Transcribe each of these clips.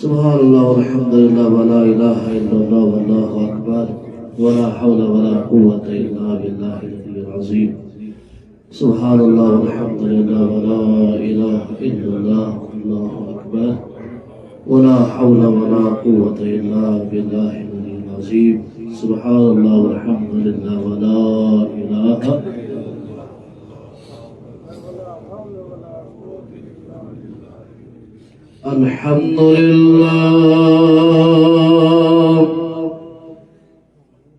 سبحان اللہ والحمد للہ ولا الہ الا اللہ واللہ اکبر ولا حول ولا قوة الا باللہ العلی العظیم سبحان اللہ والحمد للہ ولا الہ الا اللہ واللہ اکبر ولا حول ولا قوة الا باللہ العلی العظیم سبحان اللہ والحمد للہ ولا الہ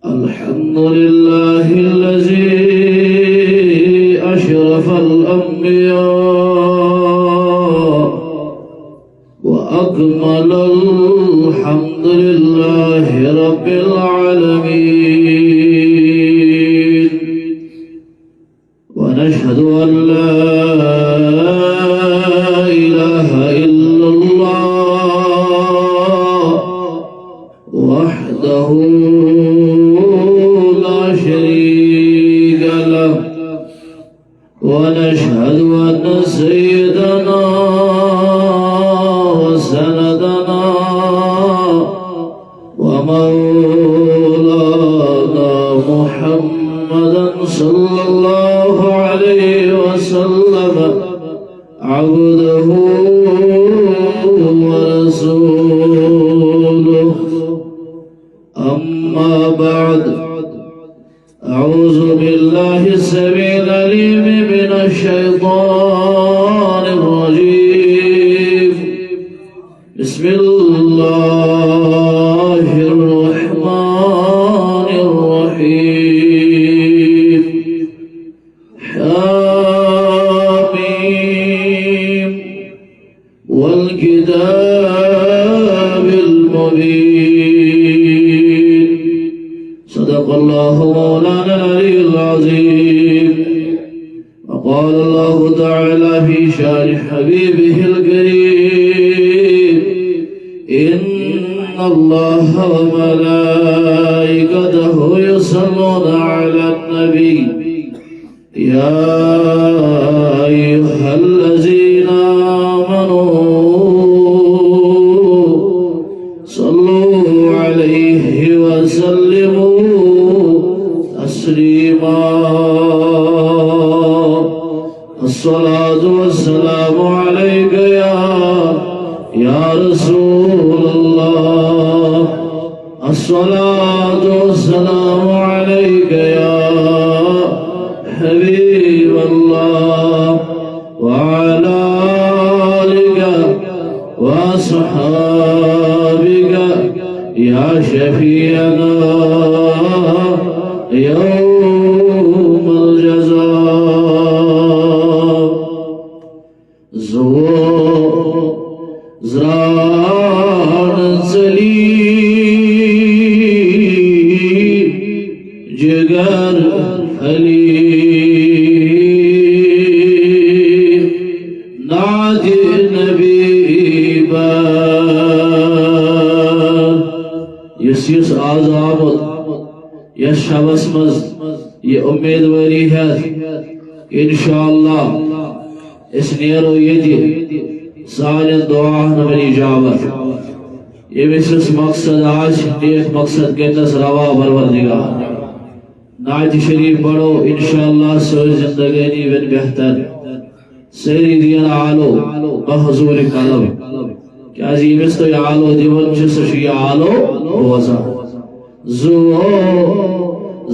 الحمد لله الذي أشرف الأنبياء وأكمل الحمد لله رب العالمين ونشهد أن لا إله إلا الله وحده لا شريك له ونشهد أن سيدنا وسندنا ومولانا محمدا صلى الله عليه وسلم عبده ورسوله أما بعد أعوذ بالله السميع العليم من الشيطان الرجيم بسم الله الرحمن الرحيم حميم والكتاب المبين صدق الله مولانا العلي العظيم وقال الله تعالى في شان حبيبه الكريم إن الله وملائكته يصلون على النبي يا أيها الذين آمنوا صلوا عليه وسلموا تسليما الصلاة والسلام عليك يا رسول الله الصلاة والسلام عليك يا حبيب الله وعلى آلك وأصحابك يا شفيعنا يوم الجزاء زرار زلی جگر علی ناد نبی یس عذاب یس شبس مز یہ امیدواری ہے انشاءاللہ اس نیرو یہ سالن دعاہن من اجابت یہ مسلس مقصد آج نیک مقصد کہتس روا پروردگار نعت شریف پڑھو انشاءاللہ سوئی زندگانی بن بہتر سیری دین آلو بحضور قلب کیا زیمس تو یہ آلو دیون جسش یہ آلو روزہ زو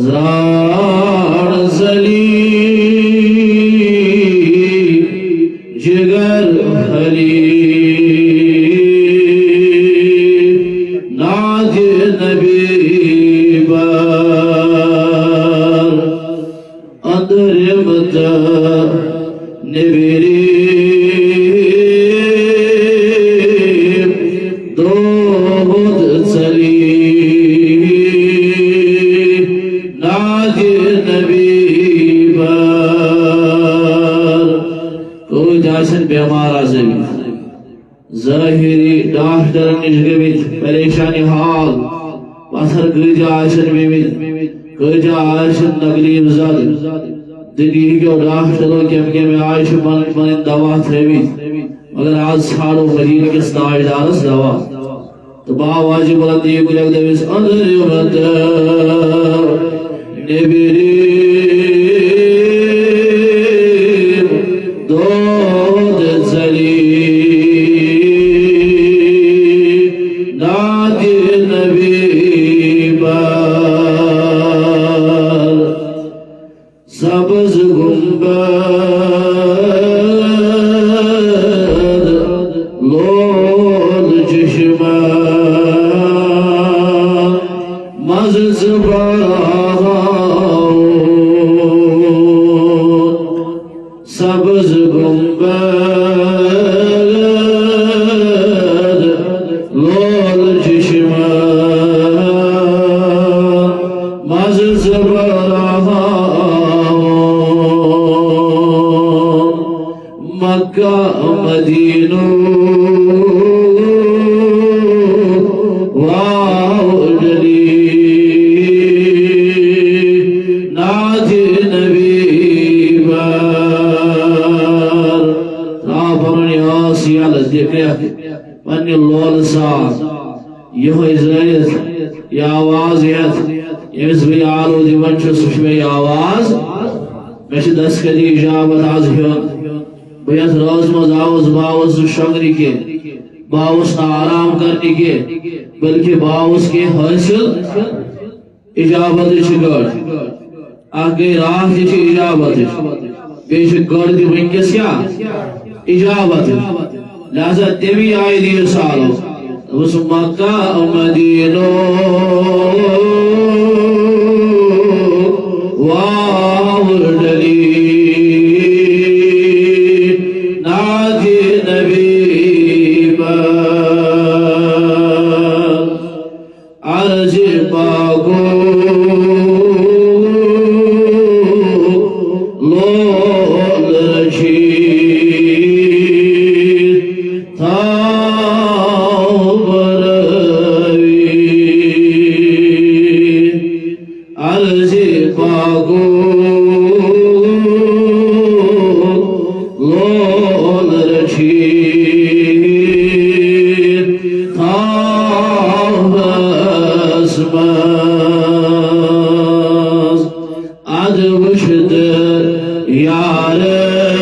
زرار زلی جگر خلی ناد نبی بار اندرمت نبیری دو بود چلی ناد نبی بار کوئی جاسن بیمار آزمی ظاہری ڈاکٹر نشگمت پریشانی حال پتھر کوئی جاسن بیمت کوئی جاسن نقلیب زد دنیا کے ڈاکٹروں کے میں آئیش من دوا تھیوی مگر آج سارو مدین کے ستائی دارس دوا تو با واجب بلندی گلک دویس اندر یمت نبیریم دود زلیم نادی نبی بار سبز گنبد لول چشمہ مزز براہون سبز گنبد لول چشمہ مزز براہون مکہ مدینہ پنہ لول ساتھ یہ زیت یہ آواز یت یمس بہ آلو دِوان چھُس سُہ چھُ مےٚ یہِ آواز مےٚ چھِ دستخطی اجابت آز ہیوٚن بہٕ یتھ رٲژ منٛز آوُس بہٕ آوُس نہٕ شۄنٛگنہِ کینٛہہ بہٕ آوُس نہٕ آرام کرنہِ کینٛہہ بلکہ بہٕ آوُس کینٛہہ حٲصِل اجابتٕچ گٔر اکھ گٔے راتھ تہِ چھِ اجابتٕچ بیٚیہِ چھِ گٔر تہِ وٕنکیٚس کیٛاہ اجابتٕچ لہذا تمی آئی دیر سالو اس مکہ مدینو واوردلی نادی نبی بار عرض پاکو لول رشید عرض پاکو لول رشید اسماز اد وشد یارس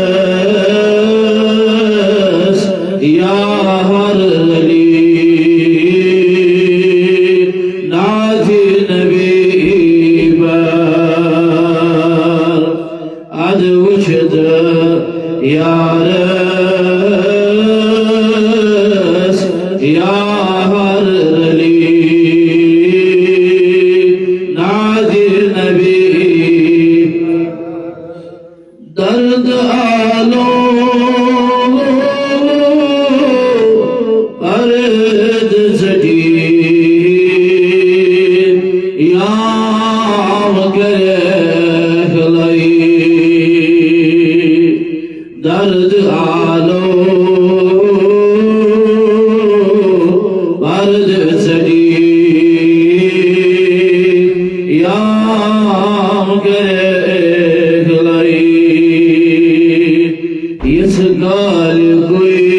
یار علی نادی نبی بار اد وشد یارس یار علی نادی نبی درد آلو پرد زدید یام گرہ لئی درد آلو پرد زدید یام گرہ لئی اس گال کوئی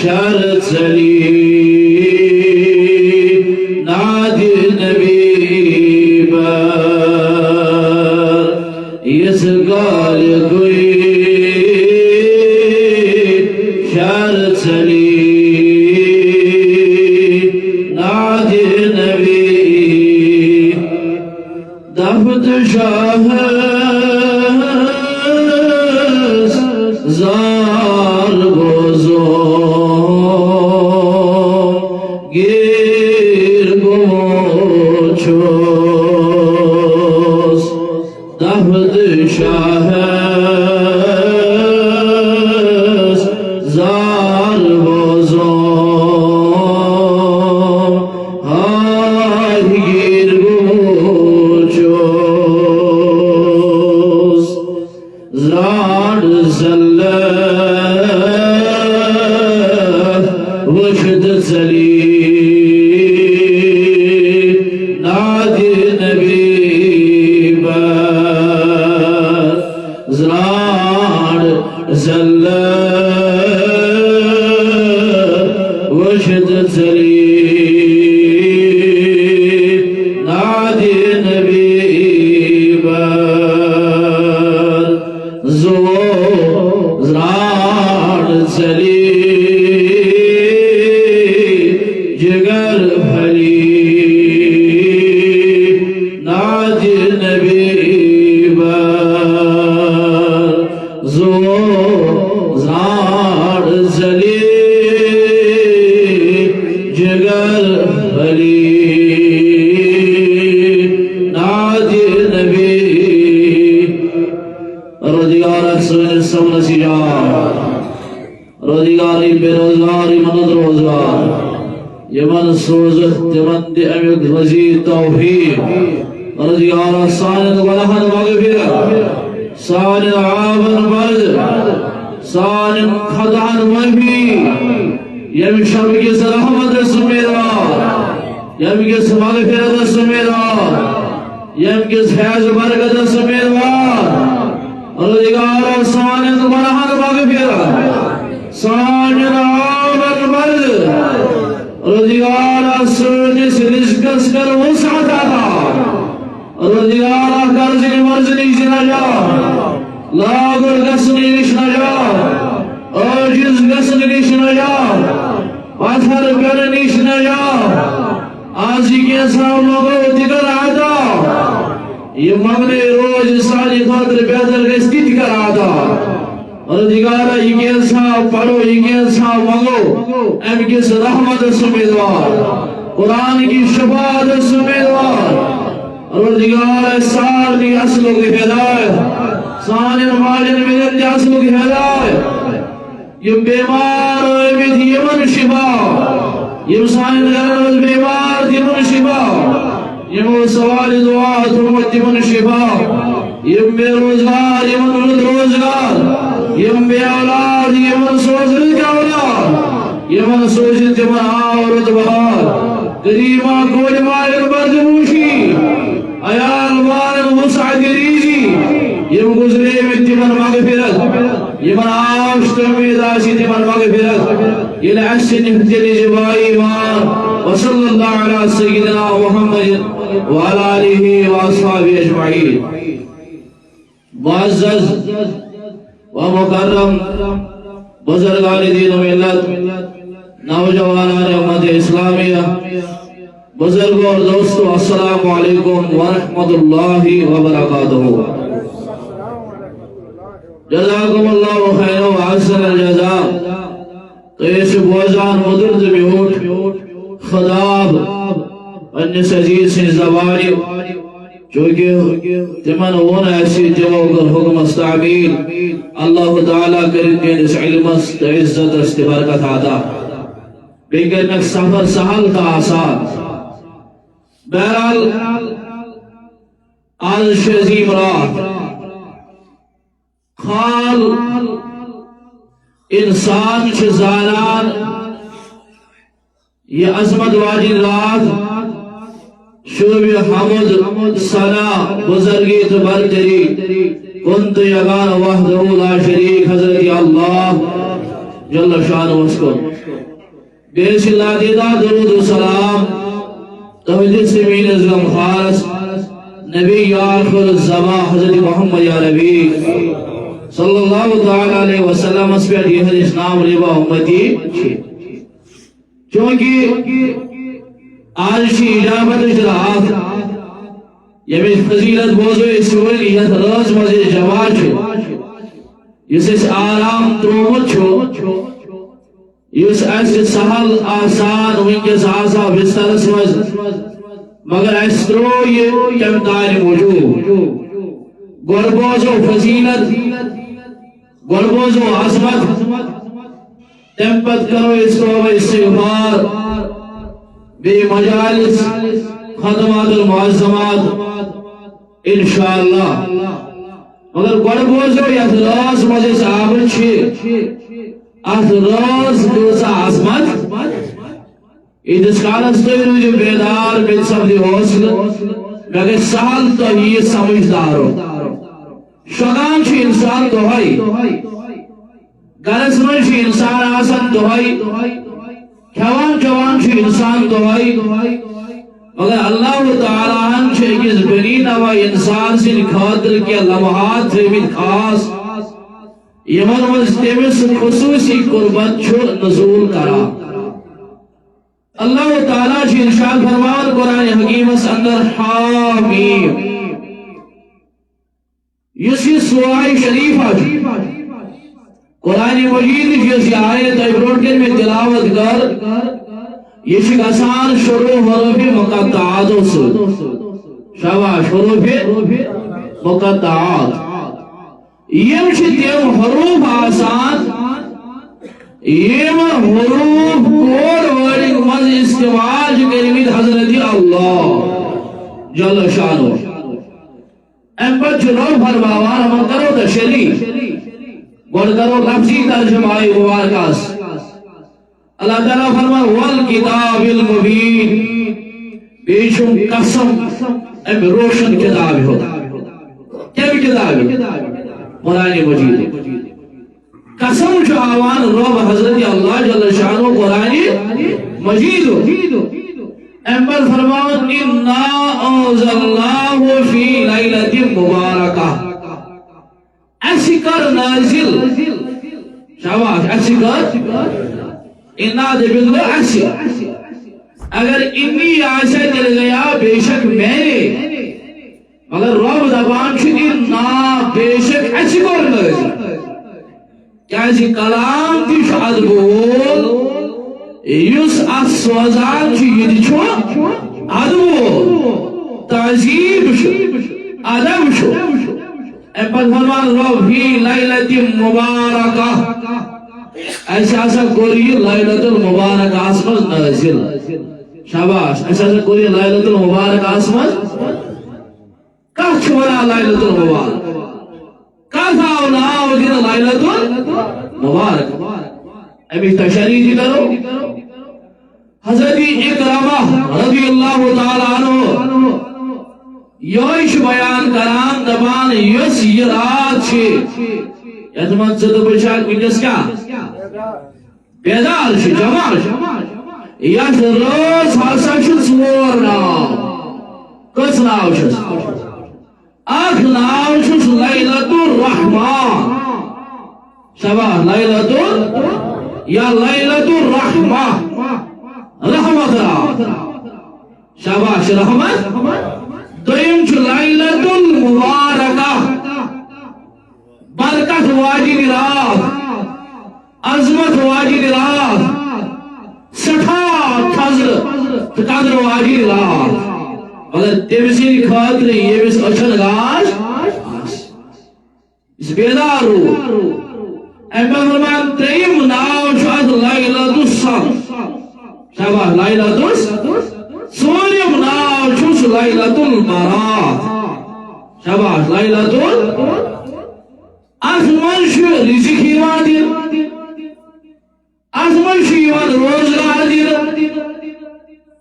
شرط چلی نادی نبی بار اس گال کوئی شرط چلی نادی نبی دفت شاہ زار بوزو گیر گوچوس دفت شاہ زار بوزو ہائی گیر گوچوس زار زلہ وشد زلی نادی نبی بار ناد نبی بر زو زار زلی جگر بلی ناد نبی روزگار سن سب نسیجار روزگاری بے روزگاری مند روزگار یمن سوزت یمن دی امیق مزید توفیق روزگار سانت ولحن مغفرت سانت عامن برد سانت خدعن مہی یم شب کس رحمت سمیدوار یم کس مغفرت سمیدوار یم کس فیض برکت سمیدوار روزگار سانت ولحن مغفرت سانت عامن برد روزگار سرنس رزقس کر وسعت عطا روزگار قرض مرزنی سے نجات لاغر گسنی نش نجات عاجز گسن نش نجات پتھر کر نش نجات آزی کے سام مگو دیگر عطا یہ مغنے روز سالی خاطر بہتر گستی کر عطا روزگار یہ کیسا پڑھو یہ کیسا مانگو ام کس رحمت سمیدوار قرآن کی شفاعت سمیدوار روزگار سارنی اصلوں کی ہدایت سانی ماجن مدد اصلوں کی ہدایت یہ بیمار امید یمن شفا یہ سانی نگرن بیمار یمن شفا یہ سوال دعا تمت یمن شفا یہ بے روزگار یمن روزگار یم بے اولاد یمن سوزل کے اولاد یمن سوزل یمن آورد بہار قریبا کوئی مائر بردموشی ایال مارن مسعد ریزی یم گزرے میں تمن مغفرت یمن آشت امید آسی تمن مغفرت یہ لحسن افتلی جبائی ایمان وصل اللہ علی سیدنا محمد وعلى آلہ واصحابہ اجمعین معزز ومکرم بزرگان دین و ملت نوجوانان امت اسلامیہ بزرگوں اور دوستو السلام علیکم ورحمت اللہ وبرکاتہ جزاکم اللہ خیر و احسن الجزاء تو یہ بوزان مدرد بیوٹ خداب انس عزیز سے زبانی چونکہ تمن اون ایسی جو حکم استعمیل اللہ تعالیٰ کریں اس علم است عزت است برکت عطا بگرنک سفر سہل تا آسان بہرحال آج شزیم رات خال انسان چھ زانان یہ عظمت واجی رات شعب حمد ثنا بزرگی تو برتری کنت یگان وحدہ لا شریک حضرت اللہ جل شان وسکن بیس اللہ دیدہ درود و سلام توجد سمین ازغم خالص نبی آخر الزمان حضرت محمد یا نبی صلی اللہ تعالی علیہ وسلم اس پر یہ حدیث نام ربا امتی چونکہ آج کی اجابت اجراحات یہ فضیلت موضوع سوئلیت روز مزید جماعت اس آرام ترومت چھو اس ایسے سہل آسان ونکس آسا بستر سمجھ مگر ایس ترو یہ کمتار موجود گربوزو فضیلت گربوزو عظمت تمپت کرو اس کو استغفار بے مجالس خدمات المعظمات انشاءاللہ مگر گوڑ بوزو یا راز مجھے صحابن چھے ات راز دوسا عظمت ایدس کالس تو جو بیدار بن سب دی حوصل مگر سہل تو ہی سمجھدارو شگان چھے انسان تو ہائی گرس من چھے انسان آسان تو ہائی کھوان جوان چھے انسان دوائی مگر اللہ تعالیٰ ہم چھے کس بنین و انسان سے خاطر کے لمحات تھیمت خاص یمن مجتمس خصوصی قربت چھو نزول کرا اللہ تعالیٰ چھے ارشاد فرمان قرآن حکیم اس اندر حامیم یہ سورہ شریفہ قرآن مجید کی آیت برونٹ میں تلاوت کر یہ گژھان شروع حروف مقطعات سے شاباش حروف مقطعات یم تم حروف آسان یم حروف کوڈ ورڈنگ مز استعمال کرمت حضرت اللہ جل شانہ ام پتہ رب فرماوان ہم کرو تشریح گوڑ کرو لفظی ترجمہ مبارکاس اللہ تعالیٰ فرمان والکتاب المبین بیشم قسم ام روشن کتاب ہو کیا بھی کتاب ہے قرآن مجید قسم شاہوان رب حضرت اللہ جل شانہ قرآن مجید ام پر فرمان انا انزلناہ فی لیلۃ مبارکہ ایسی کر نازل شاباش ایسی کر انا دے بلو ایسی اگر انی آسے دل گیا بے شک میں نے مگر رب دبان چھتی نا بے شک ایسی کر نازل کیا ایسی کلام کی شاد بول یس اسوازان چی یہ چھو ادب تعظیم شو ادب شو اپن فرمان رب فی لیلۃ مبارکہ ایسا ایسا کوری لیلۃ المبارک آسمز نازل شاباش ایسا ایسا کوری لیلۃ المبارک آسمز کچھ ونا لیلۃ المبارک کہاں ناو دین لیلۃ المبارک ابھی تشریح کرو حضرت اکرامہ رضی اللہ تعالیٰ عنہ یوش بیان کران دبان یس یہ رات چھے یتمن صد بشاک بجس کیا بیدار چھے جمال چھے یس روز حسا چھے سور ناو کس ناو چھے اخ ناو چھے لیلۃ الرحمن شبہ لیلۃ یا لیلۃ الرحمہ رحمت را شاباش رحمت دویم چھ لیلۃ المبارکہ برکت واجد رات عظمت واجد رات سٹھا قدر واجد رات مگر تمسی خاطر یہ بس اچھن گاش اس بیدار رو احمد فرمان تریم ناو شاید لیلۃ الصبح شاباش لیلۃ الصبح سونیم ناو چھوس لیلۃ البرات شاباش لیلۃ آسمان شو رزق ایوان دیر آسمان شو ایوان روزگار دیر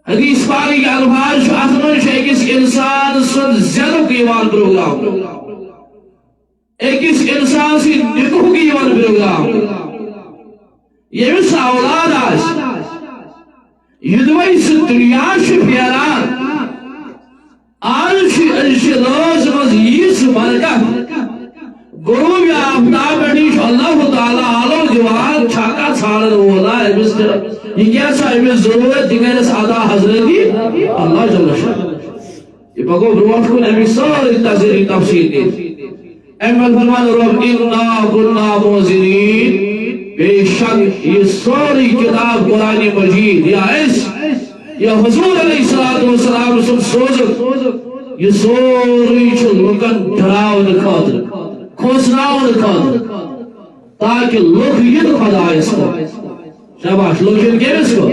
حدیث پاکی کے الفاظ شو آسمان شو ایکس انسان سن زیادہ ایوان پروگرام ایکس انسان سی نکو کی ایوان پروگرام یہ بھی ساولاد آس یہ دوائی سے دنیا سے پیاران آج سے روز مز یہ سے برکت غروب یا آفتاب بیٹیش اللہ تعالیٰ عالم دیوار چھاکا چھاڑن ہولا ہے یہ کیسا ہے ضرورت دیگر سادہ حضرتی اللہ جل شاہ یہ بگو بروٹ کو نبی ساری تذیری تفسیر دی احمد فرمان رب انا کننا موزنین بے شک یہ ساری کتاب قرآن مجید یا اس یا حضور علیہ السلام سب سوزر یہ سوری چھل لکن دھراؤ نکاتر کھوسناؤ نکاتر تاکہ لوگ یہ تو خدا اس کو شاباش لوگ یہ کیا اس کو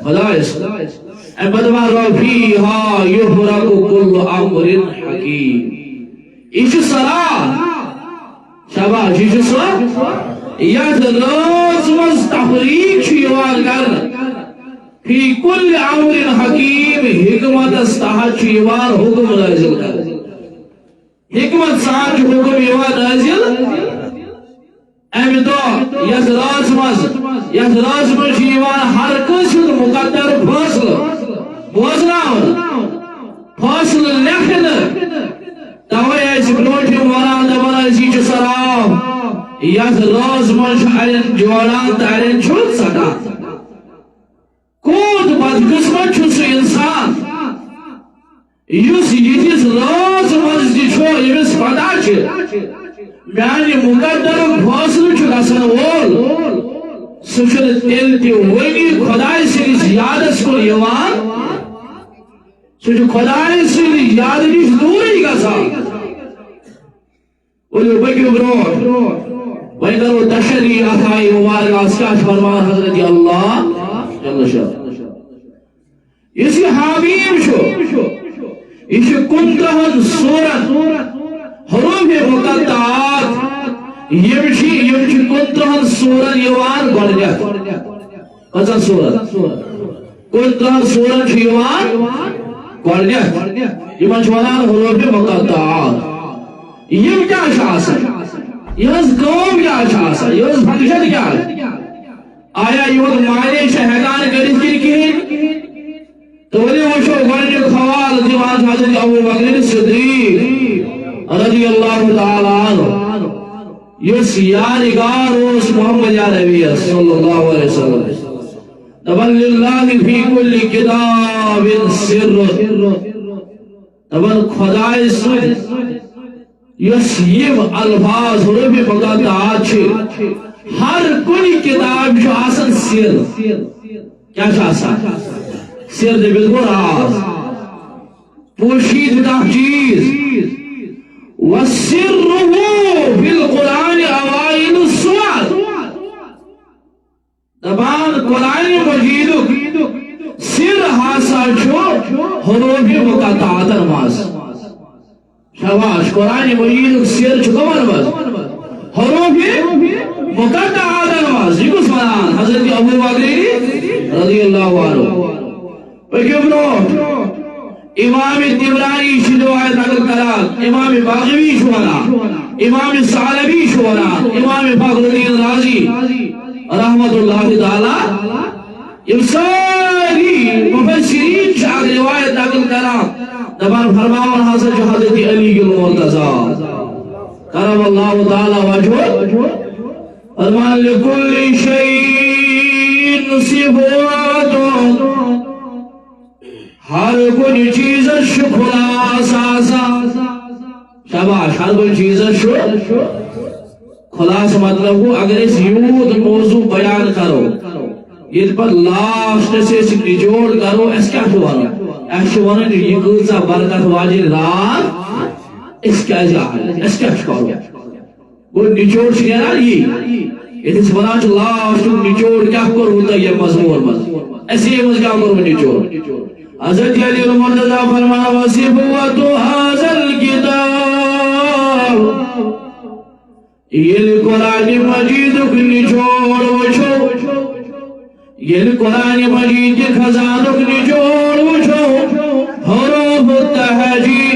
خدا اس کو احمد فرمان فیہا یفرق کل امر حکیم ایش سرا شاباش ایش سرا یاد روز مز تحریک شیوان کرنا فی کل امر حکیم حکمت استحاد شیوان حکم نازل کرنا حکمت سان جو حکم ایوان نازل احمد دو یاد روز مز شیوان ہر کس مقدر فاصل بوزنا فاصل لکھنا تاوی ایسی بلوٹی موران دبانا زیچ سرام یاد روز منش علن جوانان تارین چھوٹ سکا کود بدقسمت چھو سے انسان یوس یتیس روز منش دی چھو یوس پدا چھے میانہ مقدر فاصل گھن وول سہ تیل تہ ونی خدائے سندس یادس کن سہ خدائے سند یاد نش دوری گژھان ولو پکو برونٹ وۄنۍ کرو تشریح اتھائی مبارکہ کیا فرمان حضرت اللہ جل شاہ اس حامیم یہ 15 سورت حروف مقطعات یم 15 سورت یوان گۄڈنیتھ کٔژن سورت 15 سورت یوان گۄڈنیتھ یمن چھ ونان حروف مقطعات یم کیا چھ آسان یہز کام کیا چھ آسان یہز فنکشن کیا آیا یہود معنی چھ ہیکان کٔرِتھ کِہیٖنۍ تو ولي وشو گۄڈنیُک حوال دِوان حضرت ابو بکر صدیق رضی اللہ تعالی عنہ یس یادگار اوس محمد عربی صلی اللہ علیہ وسلم دپان للہ فی کل کتاب سر دپان خدائے سٕنٛدۍ یس یم الفاظ حروف مقطعات چھ ہر کُنہِ کتاب چھ آسان سر کیا چھ آسان سر دے بالکل راز پوشید کا چیز وَسِرُّهُ فِي الْقُرْآنِ أَوَائِلُ السُّوَرِ دبان قرآن مجید سر ہاسا چھو حروف مقطعات ماز شاباش قرآن مجید سر چھو کمان ماز حروف مقطعات ماز یہ کس منان حضرت ابو بکر رضی اللہ عنہ امام تبرانی شدوائے نقل کران امام باغوی شوانا امام سالبی شوانا امام فخر الدین رازی رحمت اللہ تعالی یہ ساری مفسرین شاہ روایت نقل کران دبان فرماون حضرت حضرت علی المرتضی کرم اللہ تعالی وجہ فرمان لکل شیء صفات ہر کوئی چیز خلاصہ شاباش ہر کوئی چیز خلاصہ مطلب ہو اگر اس یوت موضوع بیان کرو یہ پر لاسٹ سے نچوڑ کرو اس کیا شوانا اس شوانا یہ کلسا برکت واجی رات اس کیا جائے اس کیا شکارو وہ نچوڑ شنینا یہ اس بنا چھ لاسٹ نچوڑ کیا کرو ہوتا یہ مضمور ایسے یہ مجھ کیا کرو نچوڑ حضرت علی المرتضی فرمانا وصفوت هذا الكتاب یہ قرآن مجید کو نچوڑ وچھو یہ قرآن مجید کے خزانوں کو نچوڑ وچھو حروف التہجی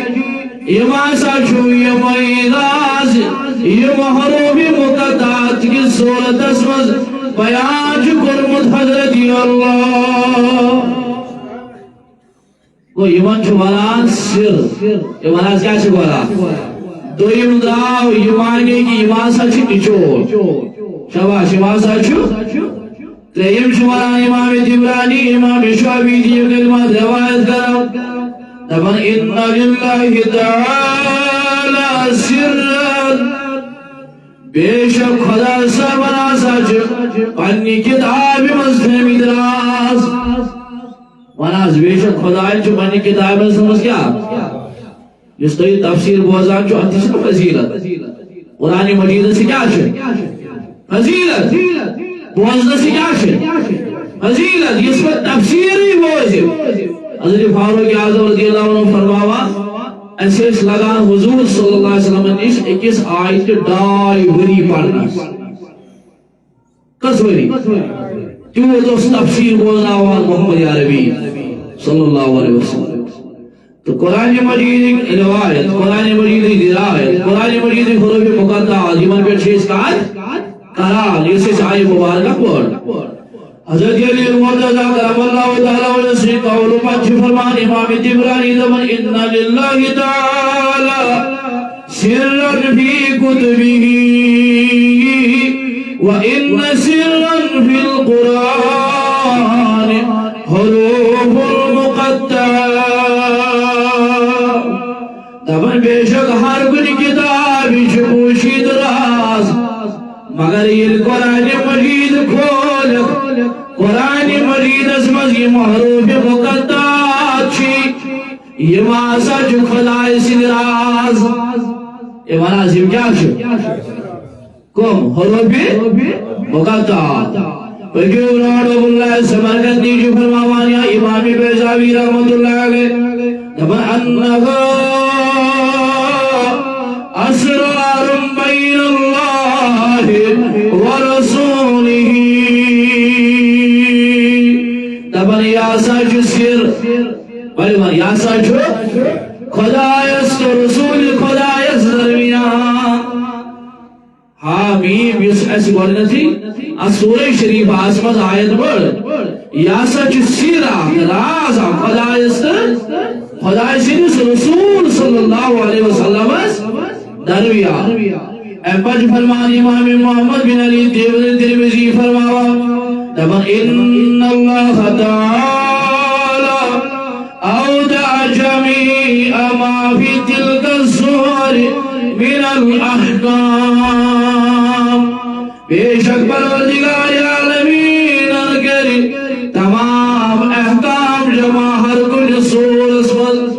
یہ ماسا چھو یہ میراز یہ حروف مقطعات کی صورت اسمز بیان کرمت حضرت اللہ وہ ایمان چھواران سر ایمان آج کیا چھواران دو داو ایمان کی ایمان سا چھو نچوڑ شباش ایمان سا چھو تریم چھواران امام تبرانی امام شعبی دیو کلمات روایت کرو دبن ان للہ تعالی سرن بے شک خدا سا بنا سا چھو پنی کتاب مزدہمی دراز وناز بیشک خدایت جو بنی کتاب میں سمجھ کیا جس تو یہ تفسیر بوزان جو انتی سے فضیلت قرآن مجید سے کیا چھے فضیلت بوزن سے کیا چھے فضیلت اس پر تفسیر ہی بوزن حضرت فاروق اعظم رضی اللہ عنہ فرماوا ایسے اس لگان حضور صلی اللہ علیہ وسلم نے اکیس آیت ڈائی وری پڑھنا کس وری کیوں دوست تفسیر بولنا آوان محمد عربی صلی اللہ علیہ وسلم تو قرآن مجید روایت قرآن مجید درایت قرآن مجید حروف مقطعات ایمان پر چیز کار قرآن یہ سے آئے مبارکہ پڑھ حضرت علی المرتضی کرم اللہ تعالی وجہ سے قول پانچ فرمان امام تبرانی زمن ان للہ تعالی سرن فی کتبہ وَإِنَّ سِرًّا فِي الْقُرْآنِ حُرُوفُ الْمُقَطَّعَاتِ دبن بے شک ہر کن کتاب پوشید راز مگر یہ قرآن مجید کھول قرآن مجید اسمز یہ محروف مقدات چی یہ ماسا جو خدای سن راز یہ مناسب کیا شو کم حروف مقدات فجو نوڑو اللہ سمرکندی جو فرماوانیا امام بیزاوی رحمت اللہ علیہ دبا انہا اسرار بین اللہ ورسولہ دبا یا ساچ سر بلمان یا ساچ خدایست رسول خدایست درمیان حامیم یس ایسی گوڑنا تھی سورہ شریف آسمت آیت بڑھ یا سچ سیرہ راز خدایست خدایست رسول صلی اللہ علیہ وسلم درمیان پج فرمان امام محمد بن علی دیوزن ترمذی فرماوا تبا ان اللہ تعالی اودع جمیع ما فی تلک السور من الاحکام بے شک پروردگار عالمین الکریم تمام احکام جمع ہر کن سور اسمد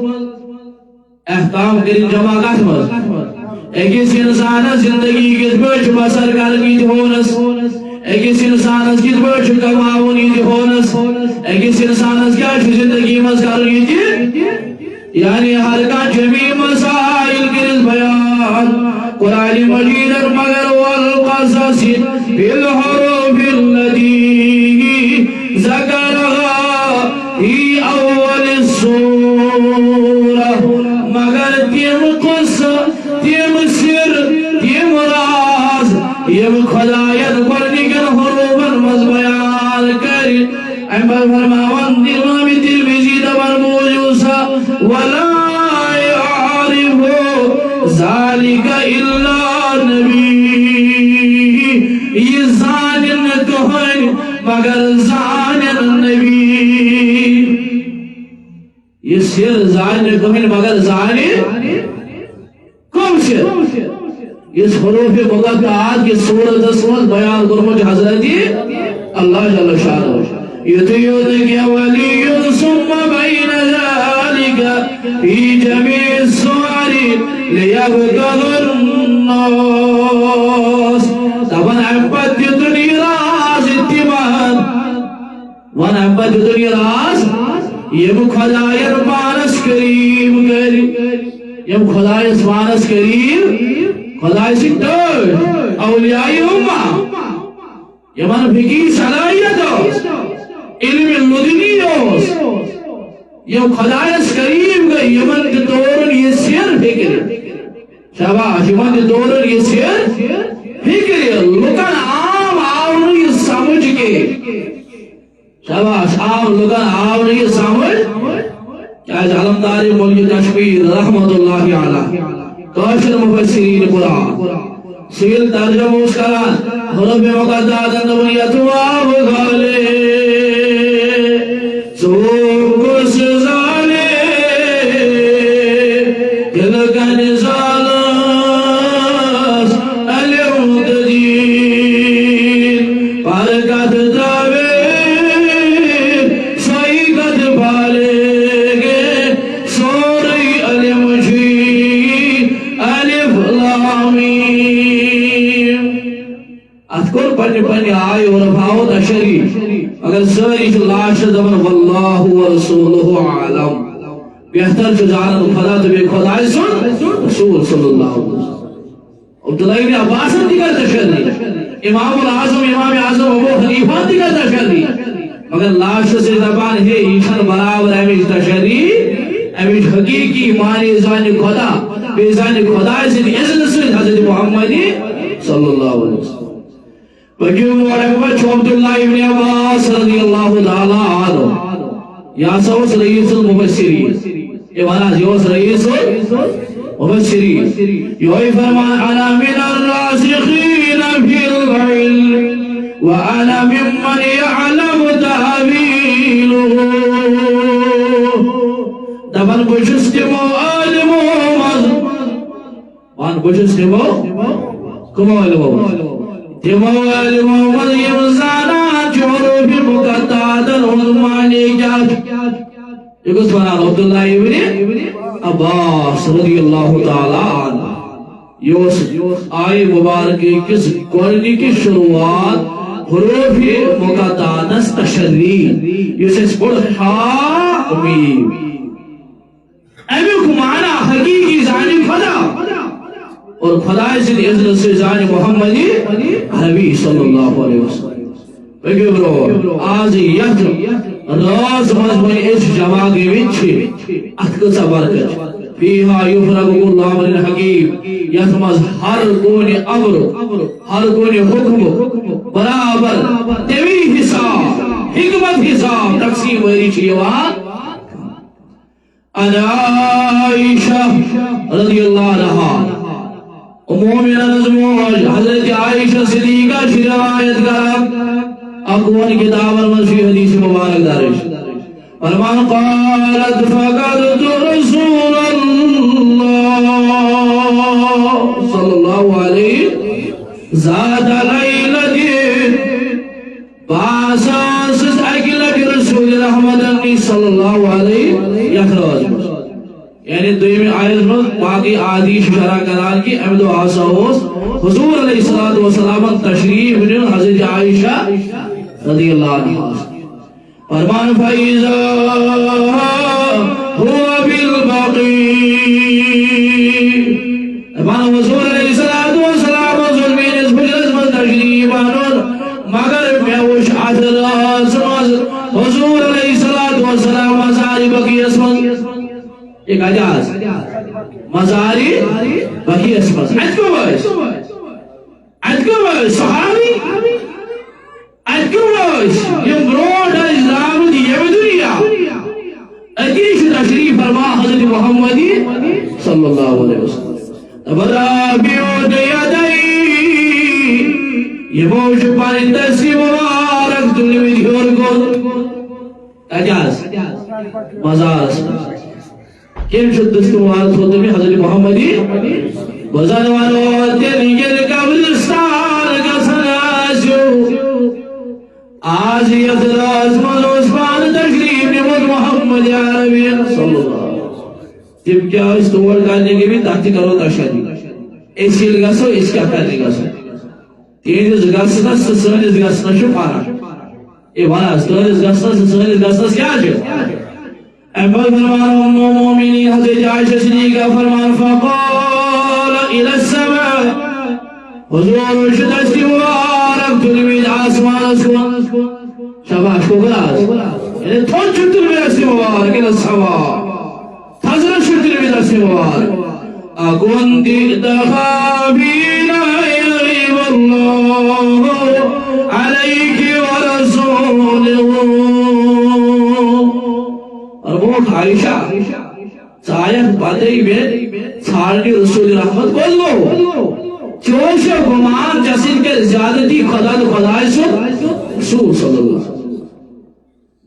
احکام کریم جمع کسمد ایکس انسان زندگی کس بچ بسر کرنی دھونس ایکس انسان کس بچ کماؤنی دھونس ایکس انسان کیا زندگی مز کرنی دی یعنی ہر کا جمیع مسائل کرس بیان قرآن مجید مگر والقصص بالحروف التي ذكرها في اول السورة مگر تیم قصة تیم سر تیم راز یم خدایت قرنگن حروفا مز بیان کری امبر فرماوان امام ترمذی دبر موجوسا ولا يعرف ذلك الا نبی یہ زانن کہن مگر زانن نبی یہ سر زانن کہن مگر زانن کم سر اس حروف مقدعات کی صورت اسمت بیان کرمج حضرتی اللہ جل شانہ یتیودک ولی ثم بین ذالک فی جمیع السور لیبتغ الناس طبعا عبد دنی راز اتبان وانا عبد دنی راز یم خدای بانس کریم کری یم خدای بانس کریم خدای سکتر اولیائی امہ یمن فکی صلاحیت علم لدنیوس یم خدایس کریم گئی یمن کے دورن یہ سیر فکر شاباش یمن کے دورن یہ سیر فکر لکن عام آون یہ سمجھ کے شاباش عام لکن آون یہ سمجھ کیا علمدار ملک کشمیر رحمت اللہ علیہ کاشر مفسرین قرآن سیل ترجمہ اس کران حرب مقداد اندونیت واب غالے سوکس زالے دلکن زالس علیہ دین پارکت دعوے سائقت بالے گے سوری علیہ مجید علیہ لامی اذکر پڑھنے پڑھنے آئے اور رفاوت اشری اگر ساری لاش دمن واللہ ورسولہ عالم بہتر جو جانت خدا تو بے خدای سن رسول صلی اللہ علیہ وسلم عبداللہ ابن عباس دیگر تشری امام العظم امام اعظم ابو حنیفہ دیگر تشری مگر لاش سے زبان ہے ایشان برابر امیج تشری امیج حقیقی معنی زان خدا بے زان خدای سے اذن سے حضرت محمد صلی اللہ علیہ وسلم وجوم ورحمت عبداللہ ابن عباس رضی اللہ تعالیٰ عنہ یا سوس رئیس المبشرین یہ مانا جوس رئیس المبشرین یوئی فرمان انا من الراسخین فی العلم وانا ممن یعلم تحویلہ دبن بشستم عالم وان بچس تمو کمو علمو تمو علمو یم زانا حروف مقطعات معنی کیا یہ کس بنا عبداللہ ابن عباس رضی اللہ تعالی عنہ یہ آئے مبارکی کس قرنی کی شروعات حروف مقطعات تشریح یہ سے بڑھ حامیم امیک معنی حقیقی زانی خدا اور خدا سے اذن سے زانی محمدی حبی صلی اللہ علیہ وسلم بگی برو آج یک راز مضمون اس جماعی وچھی اتکسا برکت فیہا یفرق کل امر حکیم یتمز ہر کونی امر ہر کونی حکم برابر تیوی حساب حکمت حساب تقسیم ویری چیوان عائشہ رضی اللہ عنہا مومنہ نظموج حضرت عائشہ صدیقہ کی روایت کرم اقوان کتاب المسیح حدیث مبارک دارش فرمان قالت فقدت رسول اللہ صلی اللہ علیہ ذات لیلت باساس اکلت رسول رحمت صلی اللہ علیہ یخراج یعنی دویمی آیت میں باقی آدیش شرع کران کی احمد و آساوس حضور علیہ السلام تشریف بنیون حضرت عائشہ رضی اللہ عنہ فرمان فَإِذَا هُوَ بِالْبَقِيعِ فرمان حضور علیہ السلام ظلمین اس بجرس میں تشریف بانون مگر میوش عدراز حضور علیہ السلام مزاری بقی اسمت ایک اجاز مزاری بقی اسمت اتکو بس صحابی اتکو بس یم برود اسلام دی یہ دنیا اتیش تشریف فرما حضرت محمدی صلی اللہ علیہ وسلم تبرابیوت یدئی یہ موش پانی دستی مبارک تنوی دیور کو اجاز مزار اسمت کیم شد دستی مبارک ہوتے میں حضرت محمدی بزنوانو تلگر قبرستان کا سناسو آج یدراز من عثمان تشریف نمود محمد عربی صلی اللہ علیہ وسلم تب کیا اس دور کرنے کے بھی تحتی کرو تشہدی ایسی لگاسو اس کیا کرنے گاسو تینیز گاسنا سسرانیز گاسنا شو پارا اے باراز تینیز گاسنا سسرانیز گاسنا کیا جو احمد فرمان ام مومنین حضرت عائشہ صدیقہ فرمان فقال الى السماء حضور شدستی مبارک تلوید آسمان اسکون شباش کو گلاز یعنی تھون چھو تلوید اسکی مبارک الى السماء تھزر چھو تلوید اسکی مبارک اکون دیت خابین ایغیب اللہ علیک ورسولہ اور وہ عائشہ سایت باتیں میں سارنی رسول رحمت بولو چوش گمان جسن کے زیادتی خدا تو خدای سو رسول صلی اللہ علیہ وسلم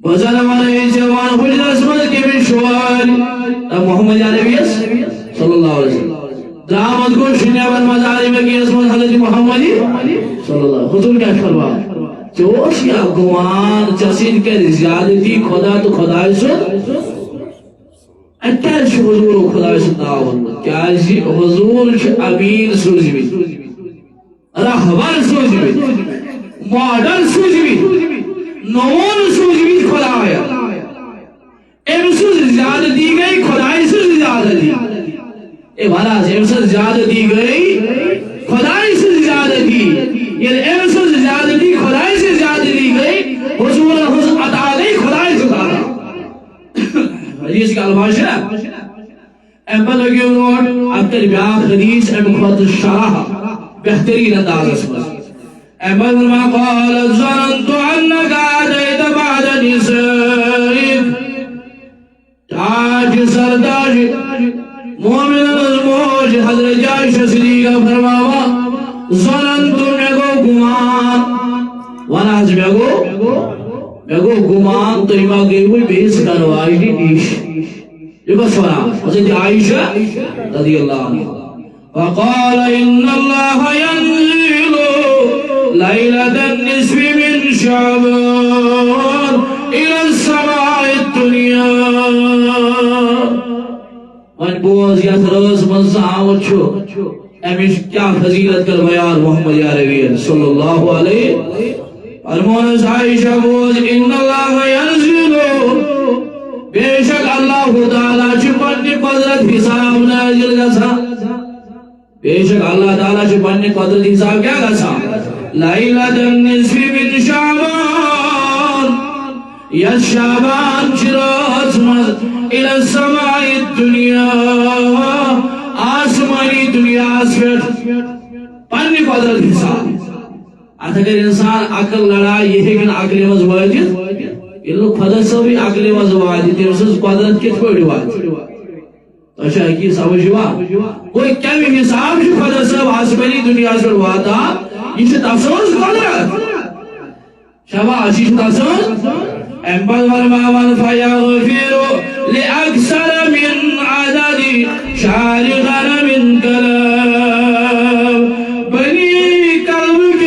بزن وانے جوان خوش رسمت کے بھی شوال محمد عربی صلی اللہ علیہ وسلم دامت کو شنیابن مزاری میں کی اسمت حضرت محمدی صلی اللہ علیہ وسلم حضور کیا فرما چوش یا گمان جسن کے زیادتی خدا تو خدای سو اکیل چھ حضور و خدای ستاون کیازی حضور چھ امین سوزوی رہبر سوزوی مادر سوزوی نون سوزوی خدایا امسوز زیادہ دی گئی خدای سے زیادہ دی اے باراز امسوز زیادہ دی گئی خدای سے زیادہ دی یعنی امسوز زیادہ دی خدای سے زیادہ دی گئی حضور عطا گئی خدای سے زیادہ حدیث کا الفاظ ہے احمد لگی انہوں اب تر بیاق حدیث امخوت الشرح بہترین انداز اسمت احمد ما قال ظننت عنك عديت بعد نسائك تاج سرداج مومن الموج حضرت عائشہ صدیقہ فرماوا ظننت میگو گمان وناز میگو گمان تو ایمہ گئی ہوئی بیس کنوائی دیش یہ بس فرام حضرت عائشہ رضی اللہ عنہ فقال إن الله ينزل ليلة النصف من شعبان إلى السماء الدنيا. وان بوز يثرز مزعاوت شو امیش کیا فضیلت کر بیان محمد عربی صلی اللہ علیہ فرمانس عائشہ بوز ان اللہ ینزل بے شک اللہ تعالیٰ چپنی قدرت حساب نازل گسا بے شک اللہ تعالیٰ چپنی قدرت حساب کیا گسا لیلۃ النصف من شعبان یا شعبان چراز مز الى السماء الدنیا آسمانی دنیا اسفیٹ پنی قدرت حساب ات اگر انسان عقل لڑائی یہ ہے کہ عقل مز واجد یہ لوگ خدا صاحبی عقل مز واجد تم سز قدرت کت پڑی واجد اچھا کی سمجھوا کوئی کمی حساب جو خدا صاحب آسمانی دنیا سے واتا یہ تفسیر قدرت شباب یہ تفسیر انبل والماء فيغفر لأكثر من عدد شعر غنم كلام بني كلب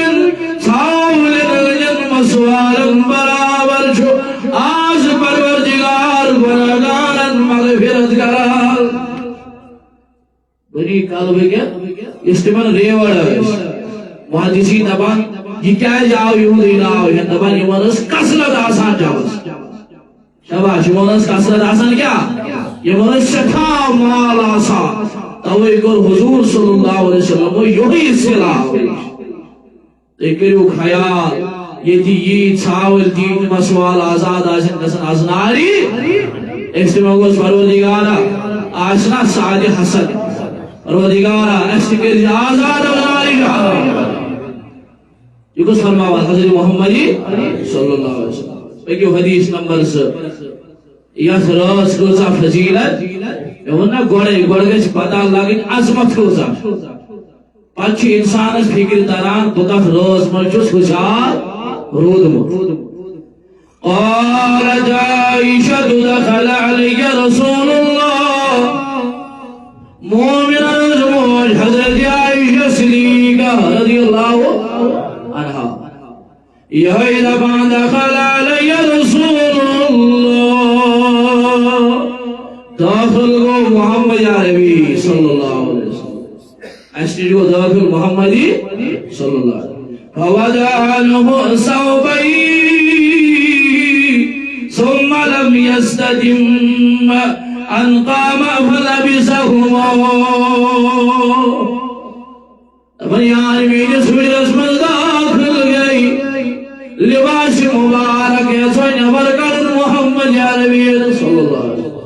صاول الجن مسوارا برابر شو آز پروردگار برگارا مغفرت کرال بني كلب کیا استعمال ریوڑ ہے محدثی دبان یہ کیا جاؤ یہودی لاؤ یہ دبان یہ منس کسرت آسان جاؤز شباش یہ منس کسرت آسان کیا یہ منس شکا مال آسان توئی کر حضور صلی اللہ علیہ وسلم یہی صلاح ایکریو خیال یہ دی یہ چھاول دین مسوال آزاد آسان کسن ازناری ایکسٹیموگوز پروردگارا آسنا سعید حسن پروردگارا ایکسٹیکر آزاد ازناری جا یہ کچھ فرماوا حضرت محمدی صلی اللہ علیہ وسلم ایک حدیث نمبر سے یہ راز کوزا فضیلت یہ ہونا گوڑے گوڑے سے پتہ لگن عظمت کوزا پچھ انسان اس فکر داران بکف راز مرچوس خوشار رودم قال عائشہ دخل علی رسول اللہ مومن رضموج حضرت عائشہ صدیقہ رضی اللہ یہ دبان دخل علی رسول اللہ داخل کو محمد عربی صلی اللہ علیہ وسلم اسٹیج کو داخل محمدی صلی اللہ علیہ وسلم فوضع عنہ ثوبی ثم لم يستتم ان قام فلبسهما اپنی عالمی جسوی رسم داخل گئی لباس مبارک ہے سوئن برکت محمد عربی صلی اللہ علیہ وسلم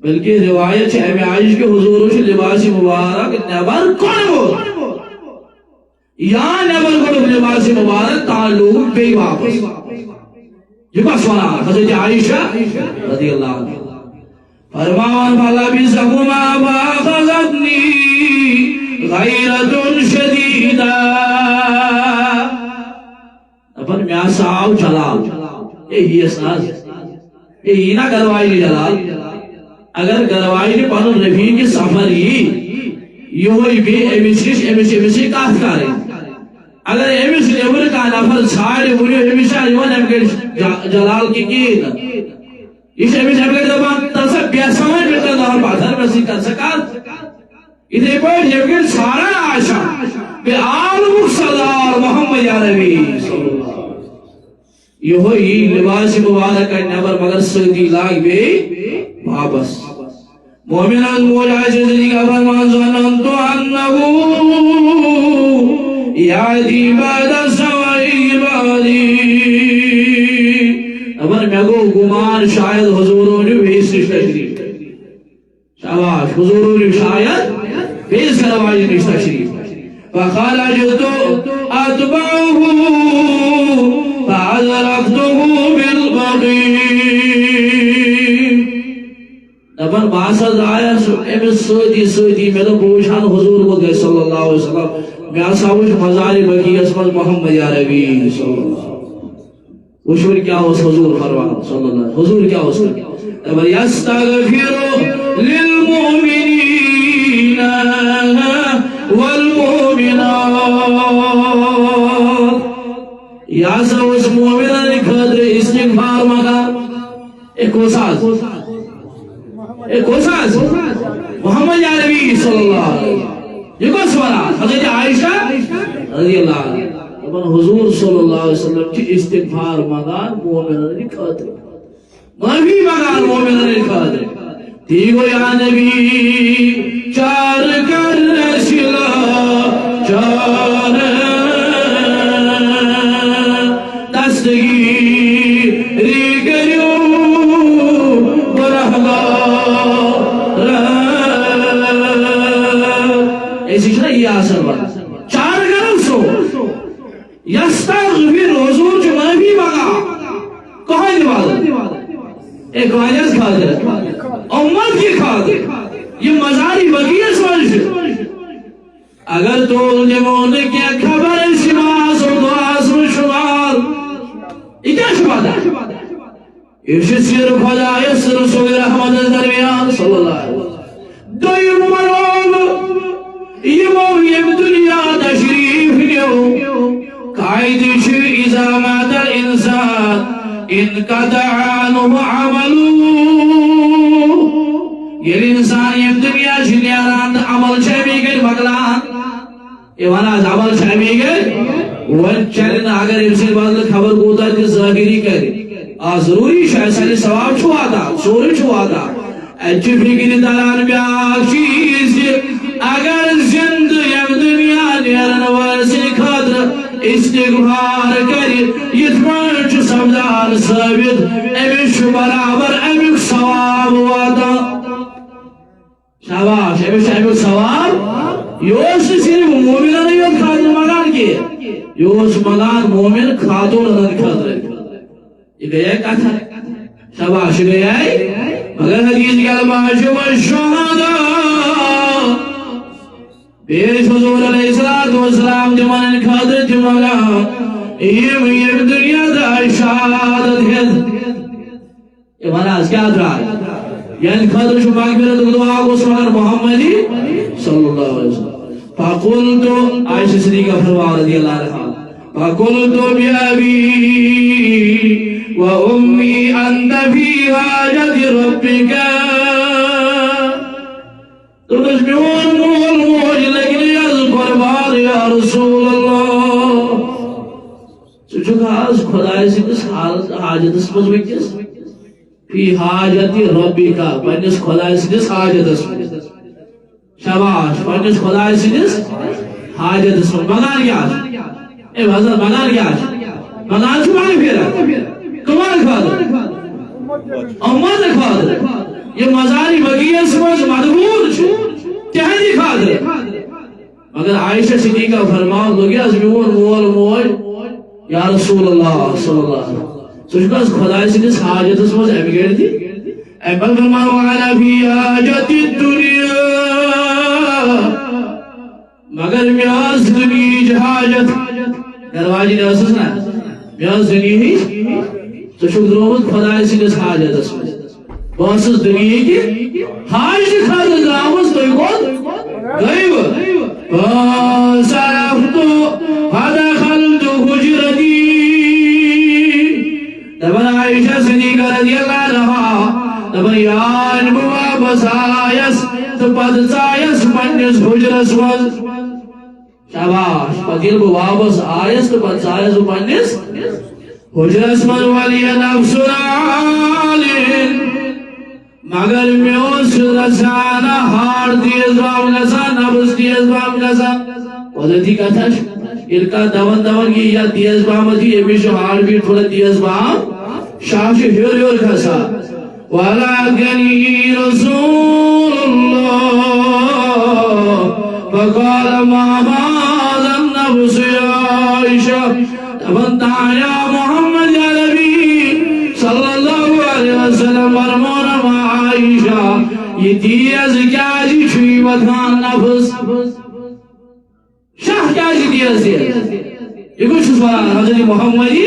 بلکہ روایت ہے ہمیں عائش کے حضور سے لباس مبارک نبر کنو یا نبر کنو لباس مبارک تعلق بے واپس یہ بس سنا حضرت عائشہ رضی اللہ عنہ فرمان فلبسهما فاخذتنی غیرت شدیدہ اپن میں آساؤ جلال یہی اساس یہی نہ گروائی جلال اگر گروائی نے پانو رفیق کی سفر یہ ہوئی بھی ایمیسی کاف کارے اگر ایمیسی لیور کا نفر ساڑے بولیو ایمیشہ یون ایمکر جلال کی کین اس ایمیسی ایمکر دبان ترسک بیاسمائن بیتا دار پاتھر میں سی کر سکات ادھے پر ایمکر سارا آشا بے آل مقصدار محمد عربی صلی اللہ علیہ وسلم یہ ہوئی لباس مبارک کا نبر مگر سردی لاغ بے واپس مومنان مولا جزدی کا فرمان ظننتو انہو یادی بعد سوائی بادی ابر میں گو گمان شاید حضوروں نے بیس رشتہ شریف شاباش حضوروں نے شاید بیس کروائی رشتہ شریف فخرجت اتبعه فأدركته بالبقيع دبن باسد آیا امس سودی میں تو پوچھان حضور کو گئے صلی اللہ علیہ وسلم میں آساوش مزار بقیع اسمت محمد عربی صلی اللہ علیہ وسلم وشور کیا ہو حضور فرمان صلی اللہ علیہ وسلم حضور کیا ہو دبن یستغفر للمؤمنین یا سا اس مومنان خاطر استغفار مگا ایک کوساز محمد عربی صلی اللہ علیہ وسلم یہ کو سوال حضرت عائشہ رضی اللہ عنہ حضور صلی اللہ علیہ وسلم کی استغفار مگان مومنان خاطر معافی مگان مومنان خاطر دیگو یا نبی چار کر سلا چار دستگیری کریو برہلا ایسی شرح یہ آسر بڑا چار کرم سو یستغفر حضور جو معافی مگا کہاں عبادت ایک واجز خاطر امت کی خاطر یہ مزاری بقیہ سمجھ اگر تو جمعون کیا خبر شماس و دعاس و شمار یہ کیا شباد ہے یہ سیر خدا یس رسول رحمت درمیان صلی اللہ علیہ وسلم دویم مرون یہ موہیم دنیا تشریف لیو قائد شو اذا مات الانسان انقطع عنه عملو یہ انسان یہ دنیا شنیاران عمل شہمی گئے مقلان یہ وانا عمل شہمی گئے چلن اگر امسے بعد خبر کوتا ہے ظاہری کرے ضروری شاید ثواب چھوا تھا سوری چھوا تھا اچھی فکر داران بیاک چیز اگر زند یم دنیا نیرن ورسی خاطر استغفار کری یتمان چو سمدار ثابت امیش برابر امیک ثواب واتا شاباش امیش ثواب یوس صرف مومنان یوت خاطر مگان کی یوس مگان مومن خاتون رن خاطر یہ گیا کتا شاباش گیا مگر حدیث کلمہ شبہ شہدہ پیش حضور علیہ السلام جمعن خاطر جمعنا یہ دنیا دا شہادت ہے یہ معنی کیا دعا یعنی خاطر شو مغفرت دعا کو سمگر محمدی صلی اللہ علیہ وسلم فقلت عائشہ صدیقہ فرما رضی اللہ عنہ فقلت بأبي وأمي أنت في حاجة ربك تشبهون موج لكن يذكر بعض يا رسول الله چونکہ آج خدای سندس حاجت اسمز وکس فی حاجت ربی کا پنس خدای سندس حاجت اسمز شاباش پنس خدای سندس حاجت اسمز مگان کیا اے حضرت مگان کیا مگان چھو مانی پھیرا کمان خادر امت خادر یہ مزاری بقیہ اسمز مدبور چھو تہنی خادر مگر عائشہ صدیقہ فرماؤ لوگی از میون مول موج یا رسول اللہ صلی اللہ علیہ وسلم سوچکاز خدای سنس حاجت اسمز امگیر دی امبل فرماؤ علا فی حاجت الدنیا مگر میاز دنیا حاجت درواجی نے اسسنا میاز دنیا سوچک درومت خدای سنس حاجت اسمز باسس دنیا کی حاجت خاطر دامس تو کون غیب فصرفتو فدخلت حجرتی تبن عائشہ صدیقہ رضی اللہ عنہ تبن یان بوابس آیس تپد سایس پنیس حجرس وز شاباش پدیل بوابس آیس تپد سایس پنیس حجرس وز ولی نفس رالین مگر میوس رسانا ہار دیز بام نسا نفس دیز بام نسا وزدی کا تھا الکا دون کی یا دیز بام تھی یہ بھی ہار بھی تھوڑا دیز بام شاہ سے ہور کھسا وَلَكَنِي رَسُولُ اللَّهِ فَقَالَ مَا هَذَا النَّفْسُ يَا عَائِشَةَ تَبَنْتَ يَا محمد يا نبی صلی اللہ علیہ وسلم ورمونا ما عائشہ یہ دیز کیا جی چھوئی وطان نفس شاہ کیا جی دیز دیز یہ کچھ سوال حضرت محمدی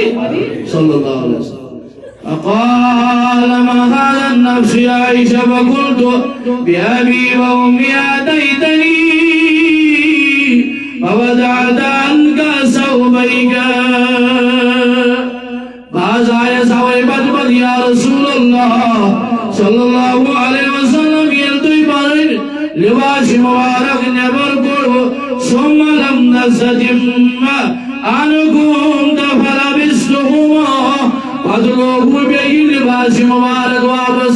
صلی اللہ علیہ وسلم فقال ما هذا النفس يا عائشة فقلت بأبي وأمي آتيتني فودعت عنك ثوبيك صلی اللہ علیہ وسلم یلتوی پانوی لباس مبارک نبر کو ثم لم نستتم عنکم فلبستهما فضلوکو بیئی لباس مبارک واپس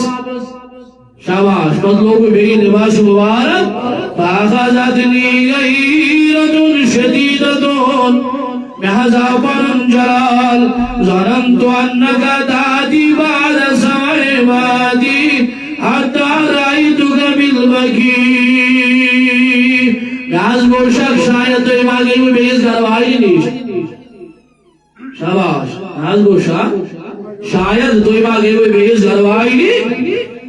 شاباش فضلوکو بیئی لباس مبارک فاخذتنی غیرت شدیدت محضابا جلال ظننت انك تأتي بعد سمع بادي حتى رأيتك بالبكي یاز گوشک شاید تو اماغی میں بیس گروائی نہیں شاباش یاز گوشک شاید تو اماغی میں بیس گروائی نہیں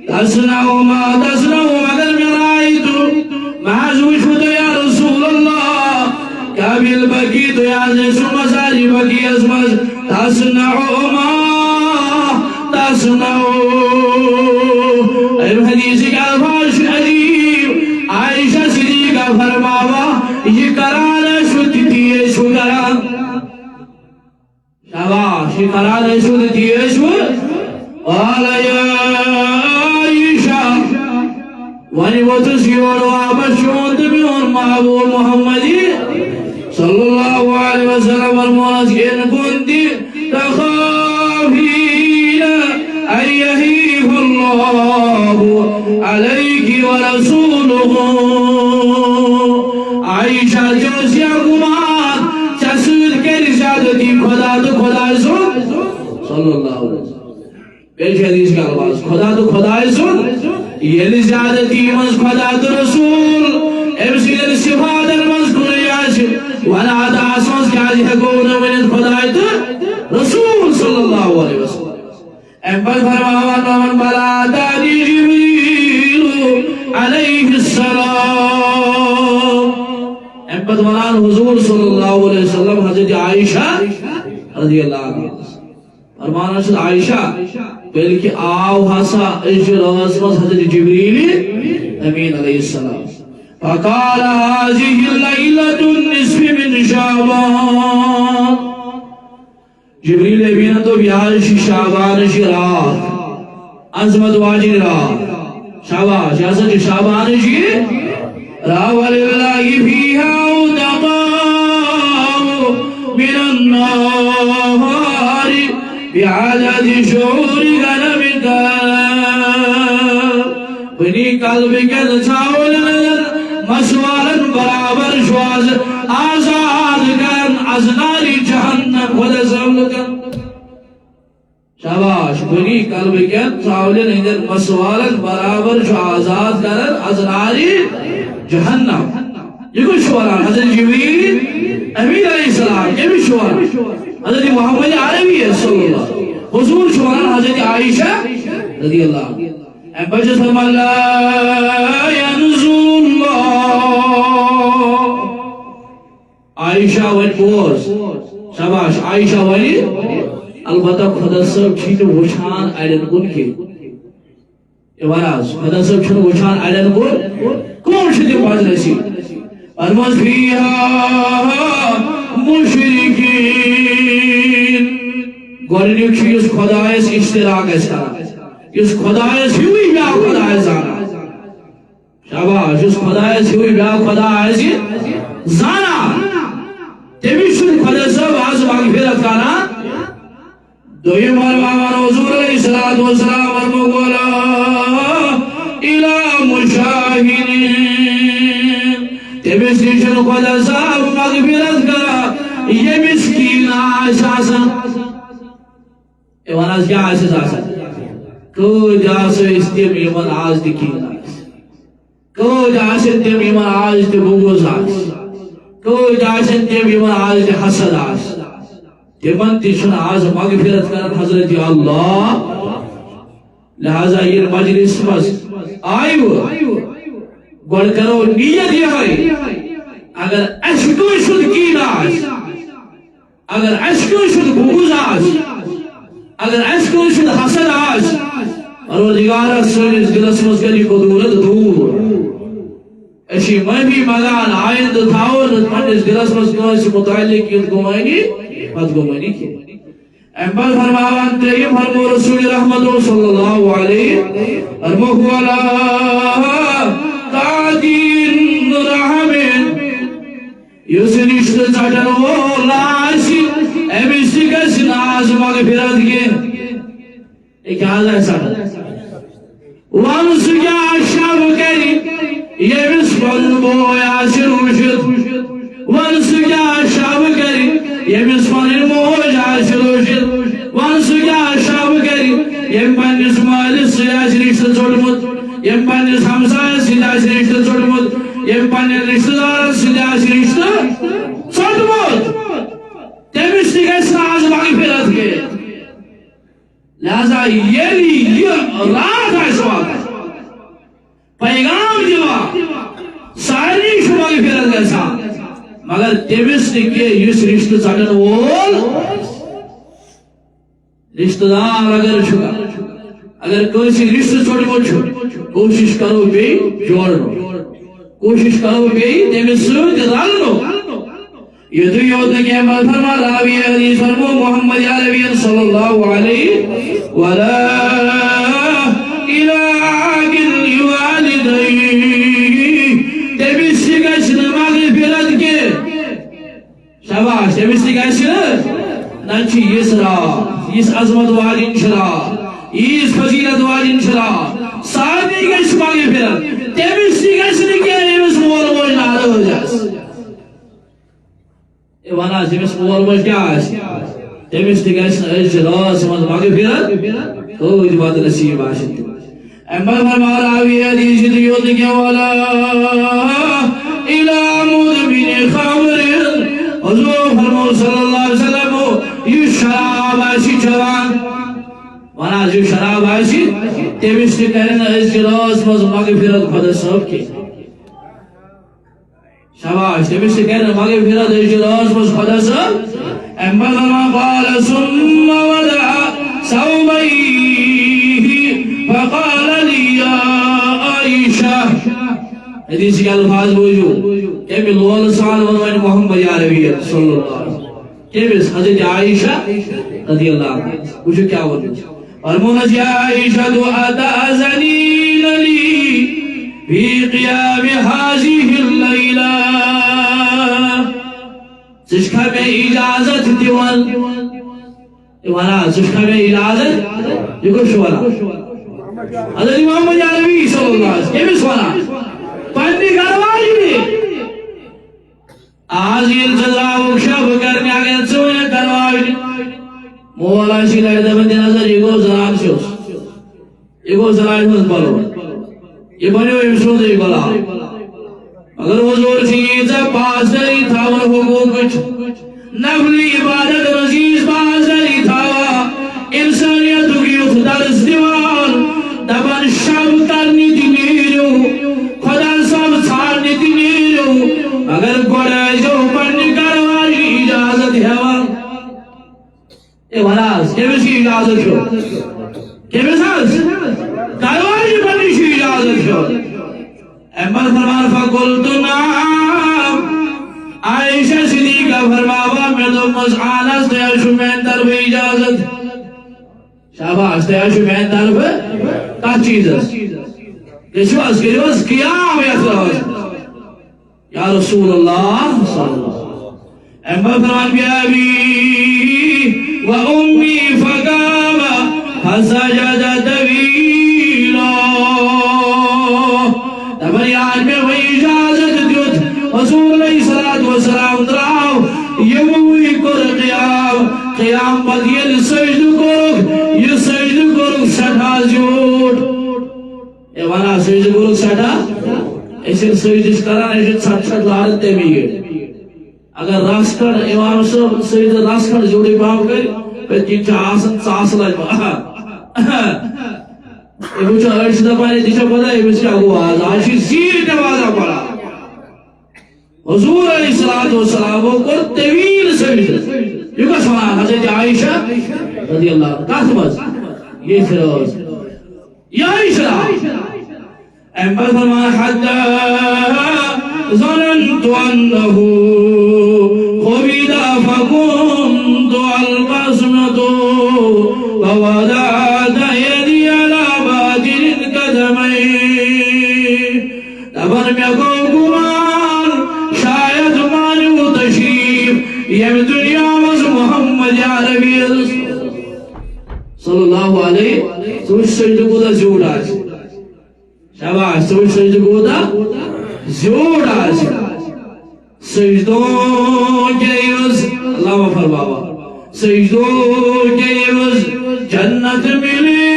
تسنعو مگر میں رائیتو محضوش تو یا رسول اللہ کابل بکی تو یاز نسو مساجی بکی ازمز تسنعو ایو حدیثی کا الفاظ عظیم عائشہ صدیقہ فرماوا یہ قرار شد دیئے شو قرار شاباش یہ قرار شد دیئے شو قال یا عائشہ وانی وتسیور وابشون تبیون محبوب محمدی صلی اللہ علیہ وسلم فرمانا ان کنتی تخافین ان یحیف اللہ علیک ورسولہ عائشہ جوزیا گمان چسود کے رسالتی خدا تو خدا سن صلی اللہ علیہ وسلم پیش حدیث کا الفاظ خدا تو خدا سن یہ رسالتی مز خدا تو رسول امسید الصفات المذکور یاشر ولا تعصص کاجی حکون من خدا تو رسول صلی اللہ علیہ وسلم امبر فرماوان ومن بلا دادی جبریل علیہ السلام امبر وران حضور صلی اللہ علیہ وسلم حضرت عائشہ رضی اللہ عنہ فرمانا شد عائشہ بلکہ آو حسا اجر وزمز حضرت جبریل امین علیہ السلام فقال هذه الليلة النصف من شعبان جبریل امین تو بیاش شعبان شرات عظمت واجر رات شعبان شاسد شعبان شیر راول اللہ فیہا اتقام من النار بعدد شعور غنمک بنی قلبک تساول نظر مسوالا برابر شواز آزاد کن از نار جہنم خدا سملکن شاباش بنی قلبک تساول نظر مسوالا برابر شو آزاد کن از نار جہنم یہ کچھ شواران حضرت جبریل امین علیہ السلام یہ بھی شواران حضرت محمد عربی صلی اللہ حضور شواران حضرت عائشہ رضی اللہ عنہ بجس فرما لا ينزل اللہ عائشہ ون بوز شاباش عائشہ ولی البتہ خدا صاحب چھیٹ وچھان ایڈن کن کی عباراز خدا صاحب چھیٹ وچھان ایڈن کن کون چھتی باز رسی فرماز فیہا مشرکین گورنیو چیز خدا اس اشتراک اس طرح اس خدایس ہوئی بیا خدایس زانا شاباش اس خدایس ہوئی بیا خدایس زانا تیمیشن خدایس آز مغفرت کانا دوئی مرمان حضور علیہ السلام ورمولا الہ مشاہدین تیمیشن خدایس مغفرت کانا یہ مسکین آساسا ایواناز کیا آساسا کوئی جاسو استیم ایمان آج دی کین آئیس کوئی جاسو استیم ایمان آج دی بغض آئیس کوئی جاسو استیم ایمان آج دی حسد آئیس تیمان تیشن آج مغفرت کرن حضرت اللہ لہذا یہ مجلس مز آئیو گوڑ کرو نیت یہ ہے اگر اشکو شد کین آئیس اگر اشکو شد بغض آئیس اگر اشکو شد حسد آئیس پروردگار سونس دلس مز کری قدورت دور اشی میں بھی مگان آئند تھاور منس دلس مز کنوسی متعلق کی گمائنی پت گمائنی کی امبر فرماوان تیئی فرمو رسول رحمت صلی اللہ علیہ فرمو والا تعدین رحمین یس رشتہ ژٹن وول آسہِ أمِس تہِ گژھِ ناز مغفرت کینٛہہ کیٛاہ آسہِ ژٹان وَن سُہ کیٛاہ شب کرِ ییٚمِس پنُن بوے آسہِ روٗشِتھ وَن سُہ کیٛاہ شب کرِ ییٚمِس پنٕنۍ موج آسہِ روٗشِتھ وَن سُہ کیٛاہ شب کرِ ییٚمۍ پننِس مٲلِس سۭتۍ آسہِ رشتہٕ ژوٚٹمُت ییٚمۍ پننِس ہمسایَس سۭتۍ آسہِ رشتہٕ ژوٚٹمُت ییٚمۍ پننٮ۪ن رشتہٕ دارن سۭتۍ آسہِ رشتہٕ ژوٚٹمُت تٔمِس تہِ گژھِ ناز مغفرت کینٛہہ لہذا ییٚلہِ یہِ رات آسہِ واتان پیغام دِوان سارنٕے چھُ مغفرت گژھان مگر تٔمِس نہٕ کینٛہہ یُس رشتہٕ ژٹن وول رشتہٕ دار اگر کٲنٛسہِ رشتہٕ ژوٚٹمُت چھُ کوٗشِش کرو بیٚیہِ جوڑنُک کوٗشِش کرو بیٚیہِ تٔمِس سۭتۍ رلنُک یُتُے یوت نہٕ کینٛہہ بل فرما راوی حدیث فرمو محمد عربی صلی اللہ علیہ ولا علاق الوالدین تٔمِس تہِ گژھِ نہٕ مغفرت کینٛہہ شاباش تٔمِس تہِ گژھِ نہ چھِ یِژھ رات یِژھ عظمت والِنۍ چھِ رات ییٖژ فضیلت والِنۍ چھِ رات سارنٕے گژھِ مغفرت تٔمِس تہِ گژھِ نہٕ کینٛہہ ییٚمِس مول موج ناراض آسہِ ون حظ ییٚمِس مول موج کیٛاہ آسہِ تٔمِس تہِ گژھِ نہٕ أزچہِ رٲژ منٛز مغفرت کۭتۍ بد نصیٖب آسن تِم امہِ پتہٕ فرماو راوی حدیث یُتُے یوت نہٕ کینٛہہ ولا اِلی مُدمِنِ خمرٍ حضور فرمو صلی اللہ علیہ وسلم یُس شراب آسہِ چٮ۪وان ون حظ یُس شراب آسہِ تٔمِس تہِ کرِ نہٕ أزچہِ رٲژ منٛز مغفرت خۄدا صٲب کینٛہہ شاباش تٔمِس تہِ کرِ نہٕ مغفرت أزچہِ رٲژ منٛز خۄدا صٲب امہِ پتہٕ قال ثم وضع ثوبيه فقال لي يا عائشة حدیث کے الفاظ بوجھو کیمی لول سال ونوائن محمد عربی صلی اللہ علیہ وسلم کیمیس حضرت عائشہ رضی اللہ عنہ پوچھو کیا ورنو فرمونت یا عائشہ تو اتأذنین لی فی قیام هذه اللیلہ سشکا میں اجازت دیوان وانا سشکا میں اجازت دیکھو شوانا حضرت محمد عربی صلی اللہ علیہ وسلم کیمیس وانا پنی گروالی نے آج یہ التضاوک شب کرنے آگے چوئے گروالی مولا شیلہ دبندی نظر یہ گو زران شوز یہ گو زران شوز بلو یہ بنیو امسون دے گلا اگر حضور چیزہ پاس دری تھاون حقوق نفلی عبادت رزیز پاس دری تھاوا انسانیت کی درس دیوان دبن شب کرنی دنیرو خدا سب چھارنی دنیرو اگر گوڑا جو پڑھنی کروالی اجازت ہیوان اے وراز کیمیس کی اجازت شو کیمیس آس کروالی پڑھنی شو اجازت شو امبر فرمان فقلت نام عائشہ صدیقہ فرماوا میں تو مسعانس تیاشو میں طرف اجازت شاباش تیاشو میں طرف کا چیز ہے جسواز کریوز قیام یخراج یا رسول اللہ صلی اللہ علیہ وسلم امبر فرمان بیابی و امی فقام فسجد طویلا تبریان میں وہ اجازت دیت حضور علیہ السلام دراو یموی کر قیام بدیل سجد کرک یہ سجد کرک سٹھا زیوٹ اے وانا سجد کرک سٹھا ایسے سجدش کران ایسے چھٹ چھٹ لارت تیمیگے اگر راسکڑ امام صاحب سجد راسکڑ جوڑی پاپ کر پھر جنچہ آسن ساس لائے یہ مجھے ارش دپانے دیشا پتا ہے مجھے آگو آشی زیر نوازہ پڑا حضور علیہ السلام کو طویل سجد یہ کا سوانا حضرت عائشہ رضی اللہ عنہ کہاں بس یہ فروز یا عائشہ امبر فرمان حتی ظننت انہو خبیدہ فکنت القسمتو یم دنیا مز محمد عربی صلی اللہ علیہ تو سجدہ کوتا زیوڑ آج شاباش تو سجدہ کوتا زیوڑ آج سجدوں کے عوض اللہ فرماوا سجدوں کے عوض جنت ملی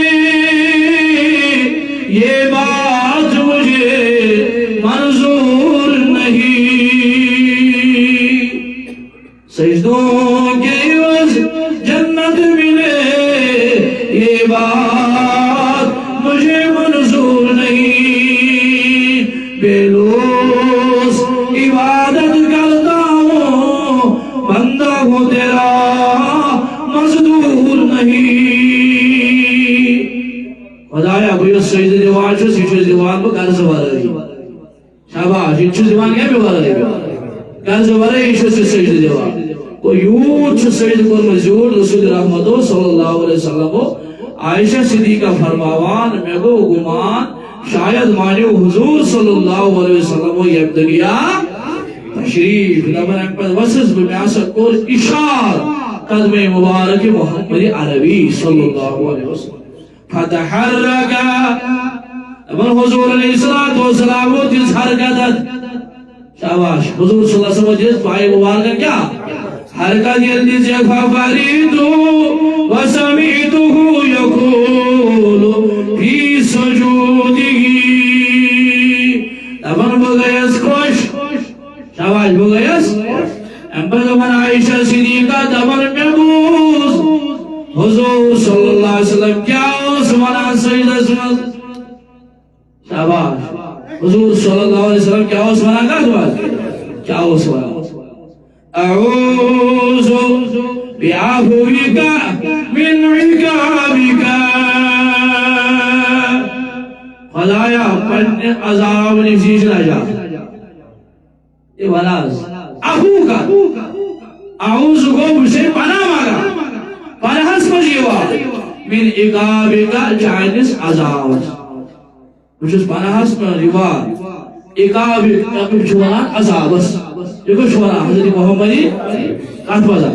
یہ بات مجھے منظور نہیں سجدوں کے عوض جنت ملے یہ بات مجھے منظور نہیں بے لوس عبادت کرتا ہوں بندہ ہوں تیرا مزدور نہیں خدایا بھئی سجدہ دیوان چھو سجدہ دیوان کو گھر سے بارا رہی شاباش ان چھو دیوان کیا بھی بارا رہی گھر سے بارا رہی چھو سجدہ دیوان کو یوں چھو سجدہ کو مزور رسول رحمتو صلی اللہ علیہ وسلم عائشہ صدیقہ فرماوان میں گو گمان شاید مانیو حضور صلی اللہ علیہ وسلم یہ دنیا تشریف لمن احمد وسس بمیاسا کور اشار قدم مبارک محمد عربی صلی اللہ علیہ وسلم فتحرک ابن حضور علیہ السلام وہ جس حرکت شاباش حضور صلی اللہ علیہ وسلم جس پائے مبارک کیا حرکت یلدی سے ففریدو وسمیتو یقول فی سجودی ابن بغیس خوش شاباش بغیس امبر من عائشہ صدیقہ دبر محبوز حضور صلی اللہ علیہ وسلم کیا اس منا سجدہ سمجھ شاباش حضور صلی اللہ علیہ وسلم کیا اس منا کا سمجھ کیا اس منا اعوذ بعفوک من عقابک خدایا پن عذاب نفسیش راجا یہ بلاز عفو کا اعوذ کو مجھے پناہ مانگا پناہس مجھیوا من عقابکا جائنس عذاب مجھے پناہس مجھیوا عقابکا مجھوانا عذابس یہ کچھ وانا حضرت محمدی کات بازا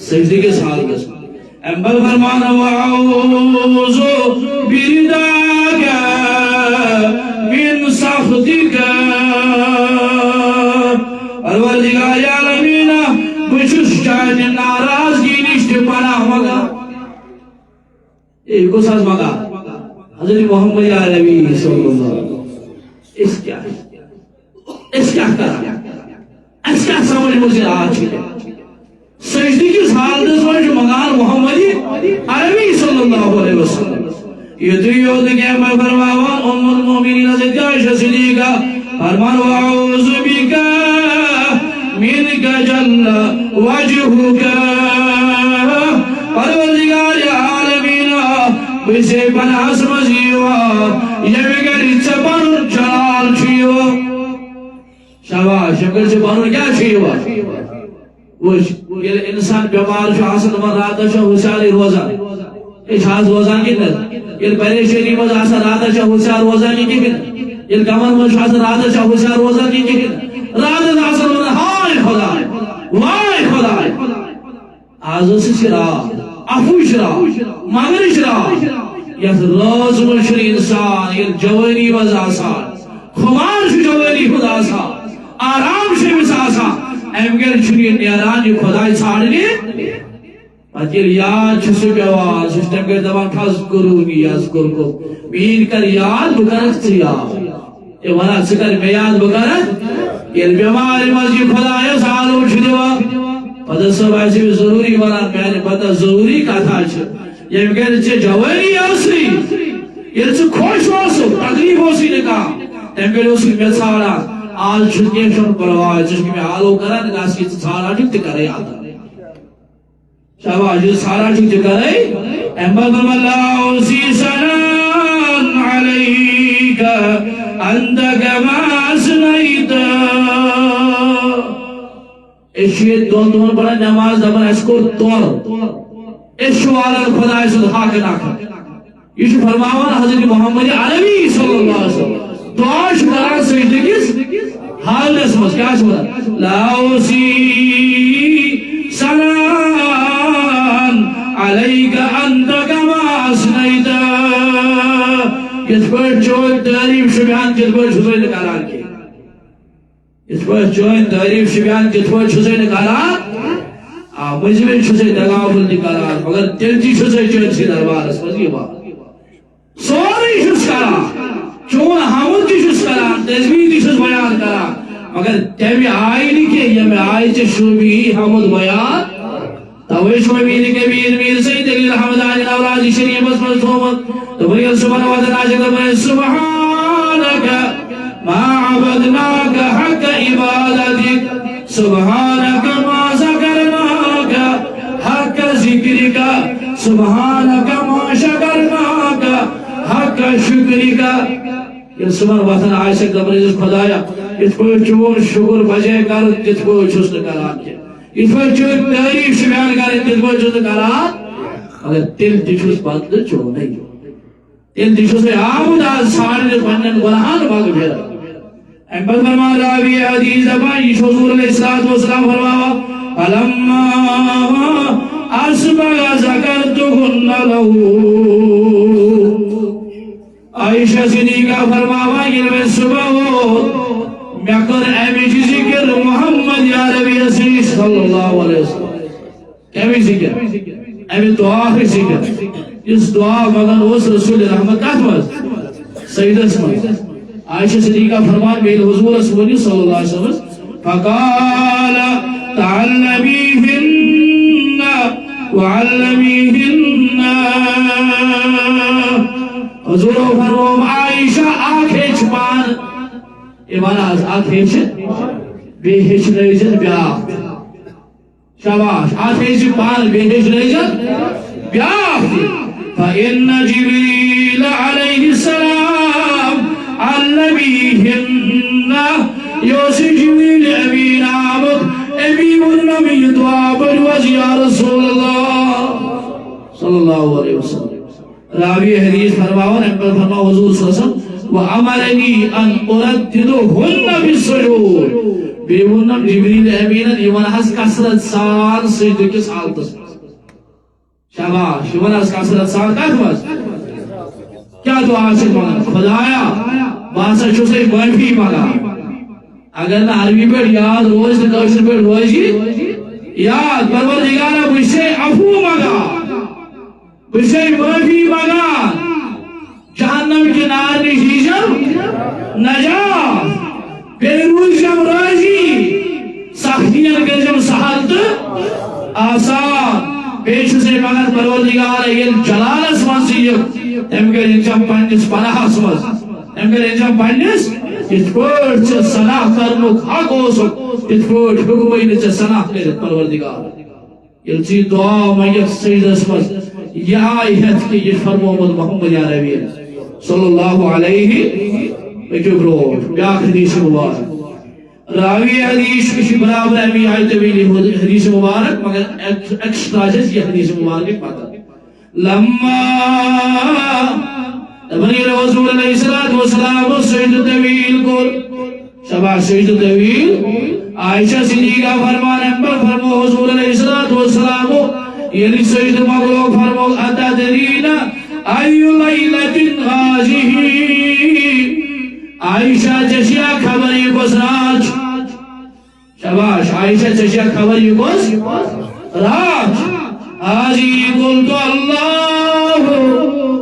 سجدی کے سال کے امبل فرمانا وعوذ برداکا من سخطکا پروردگار عالمین بچس چاہتے ناراضگی نشتے پناہ مگا ایک کو ساز مگا حضرت محمد عربی صلی اللہ علیہ وسلم اس کیا کرا اس کیا سمجھ مجھے آج ہے سجدی کی حالت میں جو مگان محمدی عربی صلی اللہ علیہ وسلم یہ دیو دکھے میں فرماوان ام المومنین حضرت عائشہ صدیقہ فرمان وعوذ بکا منک جل وجہک پروردگار عالمین بسے پناہ سمجھیوا یہ بگر چپن جلال چھیو شاباش اگر سے بانون کیا چھیوا یہ انسان بیمار شو آسن من راتا شو حسیالی روزان ایچ حاض روزان کی نت یہ پریشانی مز آسن راتا شو حسیال روزان کی کن یہ کمر مز آسن راتا شو حسیال روزان کی کن راتا آسن من ہائے خدای وائے خدای آزو سے شرا افو شرا مغر شرا یہ روز مشر انسان یہ جوانی مز آسان خمار شو جوانی خود آسان آرام سے بس آسان امگر چھنی نیرانی خدای ساڑھنی اجل یاد چھسو بیوان سشتم کے دبان فذکرونی یذکرکم مین کر یاد بکرت سیاد یہ ونا سکر میں یاد بکرت یہ بیماری مزی خدای سالو چھدوا پتہ سب ایسی بھی ضروری ونا میں نے پتہ ضروری کا تھا یہ مگر چھے جوانی آسی یہ چھے خوش ہوسو تقریب ہوسی نکا امگر اسی میں ساڑا آل چھتکے شن پروائی جس میں آلو کرا نگاس کی سارا ٹھک کرے آتا شاباش سارا ٹھک کرے امبر فرم اللہ اسی سلام علیکہ اندک ما اسنیتا اشیت دون بڑا نماز دبن اسکور طور اشوال خدا صدحا کے ناکھا یہ فرماوان حضرت محمد عربی صلی اللہ علیہ وسلم دعاش کرا سجدے کس حال اسمس کیا شورا لا اسی چون تعریف شبیان کت پہ چھوئی نکالان کی اس پہ چون تعریف شبیان کت پہ چھوئی نکالان مجھے چھوئی دگاول نکالان مگر دل جی چھوئی چون سی دربار اس پر یہ بات سوری چھوئی کران چون حمد کی چھوئی کران تزمین کی چھوئی بیان کران مگر تیمی آئی نہیں کہ یہ میں آئی چھ شبی حمد بیان تویش و امیر کبیر میر سید علی رحمدانی نوراجی شریف اسمت تومت تبریل سبحانہ وتعالی جل سبحانک ما عبدناک حق عبادتک سبحانک ما ذکرناک حق ذکرک سبحانک ما شکرناک حق شکرک یہ سبحانہ وتعالی عائشہ تبریل خدایا اس کو چون شکر بجائے کر جس کو چھس کران کیا اس پر جو تعریف بیان کرے دل کو جو کرا اگر دل دیشوس بدل چو نہیں دل دیشوس آمد از سارے بنن گناہان باغ پھر ام پر فرمان راوی حدیث ابھی حضور علیہ الصلوۃ والسلام فرمایا فلما اصبح ذکرتهن له عائشہ صدیقہ فرمایا یہ صبح میں کر امی ذکر محمد یا ربی رسول صلی اللہ علیہ وسلم امی ذکر امی دعا ہے ذکر اس دعا مگن اس رسول رحمت کاتمز سید اسمت عائشہ صدیقہ فرمان بیل حضور رسول صلی اللہ علیہ وسلم فقال تعلمیہن وعلمیہن حضور فرمان عائشہ آنکھیں چھپان ایماناز آنکھیں بے ہیچ نیزن بیاخت شاباش آنکھیں چھپان بے ہیچ نیزن بیاخت فَإِنَّ جِبْرِيلَ عَلَيْهِ السَّلَامِ عَلَّمِيهِنَّ يوسف جبریل امین آمد امیم النبی دعا بجوز یا رسول اللہ صلی اللہ علیہ وسلم راوی حدیث فرماون اکبر فرما حضور صلی اللہ علیہ وسلم وَعَمَرَنِي أَنْ أُرَدِّدُهُنَّ بِالسُّجُودِ بیونم جبریل امین یمن حس کسرت سان سجدہ کس حالتس شاباش یمن حس کسرت سان کتمز کیا دعا سے مانگ خدایا باسا چھو سے معافی مانگا اگر نہ عربی پر یاد روز نہ کوشر پر روزی یاد پروردگارا مجھ سے عفو مانگا مجھ سے معافی مانگا جہنم کے نار نشیشم نجات بیروز جم راضی سختیاں کے جم سہلت آسان پیش سے مگر پروردگار یہ جلال اسمانسیت امگر انجام پانیس پناہ اسماس امگر انجام پانیس اس پوٹ سے صلاح کرنک حق ہو سک اس پوٹ حکمین سے صلاح کرت پروردگار یہ چیز دعا میت سید اسماس یہ آیت کی یہ فرمو محمد یا نبی صلی اللہ علیہ وسلم بیاک حدیث مبارک راوی حدیث کسی برابر امی آیت ویلی حدیث مبارک مگر ایکسٹراجز یہ حدیث مبارک پاتا لما بنی رسول علیہ السلام سجد طویل کو شبہ سجد طویل عائشہ صدیقہ فرمان امبر فرمو حضور علیہ السلام یعنی سجد مغلو فرمو اتدرین ایو لیلت غازی عائشہ چشیا خبری کس راج شباش عائشہ چشیا خبری کس راج آجی قلت اللہ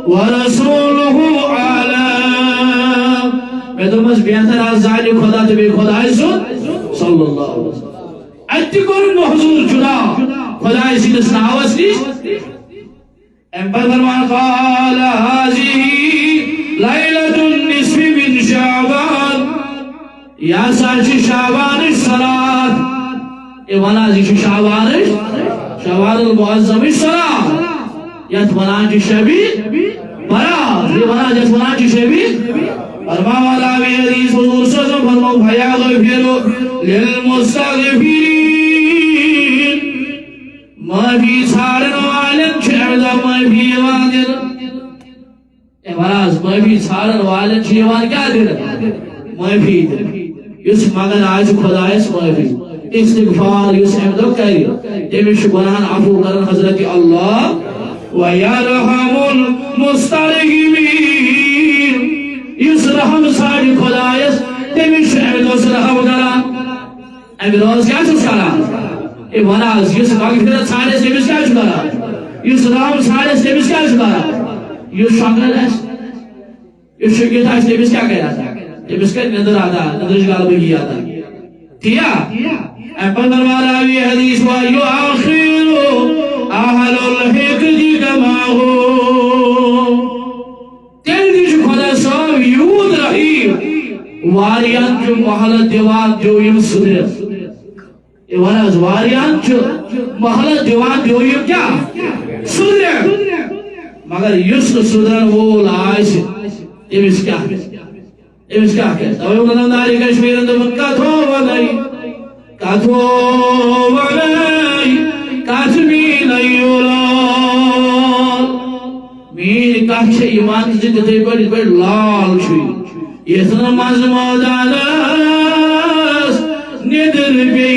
ورسولہ عالم میں تو بس بہتر آزانی خدا تو بے خدا صلی اللہ علیہ وسلم اتی کن محضور جدا خدا اسی دس ناوس نیش امبر فرمان قال حاجی لیلت النصف من شعبان یا ساچی شعبان صلاة یہ منازی شعبان المعظم صلاة یت منازی شبی برات یہ منازی منازی شبی فرما والا بھی حدیث حضور صلی اللہ علیہ وسلم فرمو بھیا غفر للمستغفرین معافی چھاڑن والن چھڑا معافی وادر اے براز معافی چھاڑن والن چھڑا کیا دیر معافی دیر یس مگن آج خدا اس معافی استغفار یس احمدو کری تیمیش گناہن عفو کرن حضرت اللہ وَيَرْحَمُ الْمُسْتَرْحِمِينَ اس رحم ساری خدایس تمس امس رحم کران ام روز کیا کران یہ وناز اس مغفرت سارس تمس کیا کران اس رحم سارس تمس کیا کران یہ شکر ہے یہ شکر ہے تمس کیا کران تمس کر نظر آتا نظر گال بگی آتا ٹھیک ام پر دربار آئی حدیث و یؤخر اہل الحقد کما ہو واریان جو محلت دیوان جو یم سدر یہ وناز واریان جو محلت دیوان جو یم کیا سدر مگر یس سدرن وول آئیس امس کیا کہ توی ونم داری کشمیر اندر کتھو ونائی کاتمین ایولاد مین کچھ ایمان جد تے بڑی لال چھوئی یتنا مز مودانس ندر بی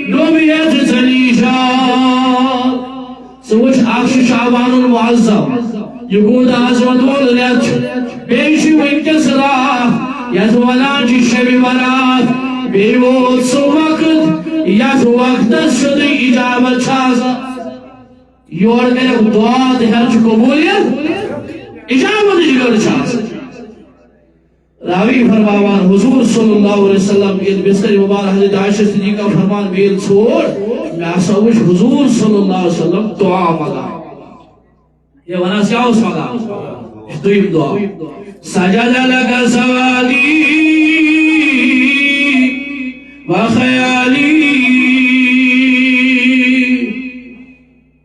نوبیت زلیشان سوچ آخش شعبان المعظم یہ گود عظمت والریت بیشی ونکس راہ یت ونان چی شب برات بیوت سو وقت یت وقت شد اجابت چھازا یور کرے دعا دہر چی قبولیت اجابت جگر چھازا راوی فرماوان حضور صلی اللہ علیہ وسلم یہ بستر مبارک حضرت عائشہ صدیقہ فرمان بیل چھوڑ میں آساوش حضور صلی اللہ علیہ وسلم دعا مگا یہ ونا کیا اس مگا دویم دعا سجد لک سوادی وخیالی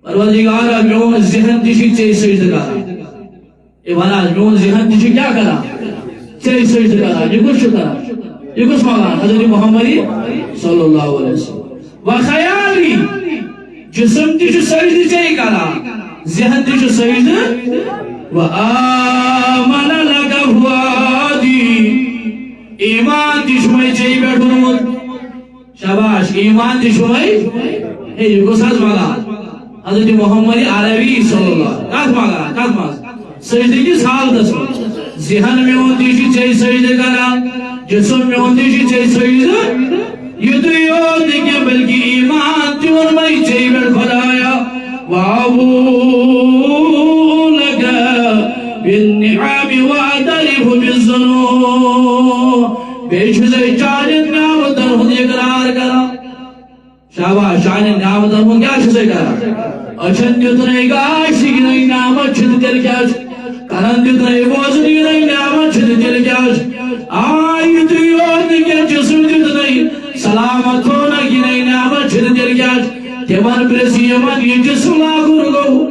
پروردگارہ میون ذہن دیشی چاہیے سجدہ کرا یہ ونا میون ذہن دیشی کیا کرا چاہیے سجدہ کرا یہ کچھ کرا یہ کچھ مگا حضرت محمدی صلی اللہ علیہ وسلم وخیالی جسم دیشی سجدہ چاہیے کرا ذہن دیشی سجدہ وآمن لک فؤادی ایمان دیشوئی چاہیے بیٹھو شاباش ایمان دیشوئی یہ کچھ حضرت مگا حضرت محمد عربی صلی اللہ کات ماگا سجدہ کی سال دس ذہن میں ہوتی شی چاہیے سجدہ کرا جسم میں ہوتی شی چاہیے سجدہ یہ تو یہ ہوتی کہ بلکہ ایمان تیون میں چاہیے بیٹھ خدایا وابو لگا بالنعام وعدرف بالظنون بیشتر چانت نعمت ہوں اقرار کرا شاباش چانت نعمت ہوں کیا چھتے کرا اچھن دیتنے گاش سکنی نعمت چھتے دل کیا کرن دیتنے بوزنی نہیں نعمت چھتے دل کیا آئی دیوانی کے جسم دیتنے سلامت ہونا کی نہیں نعمت چھتے دل کیا تیمان برسی یمن یہ جسم لاغور گو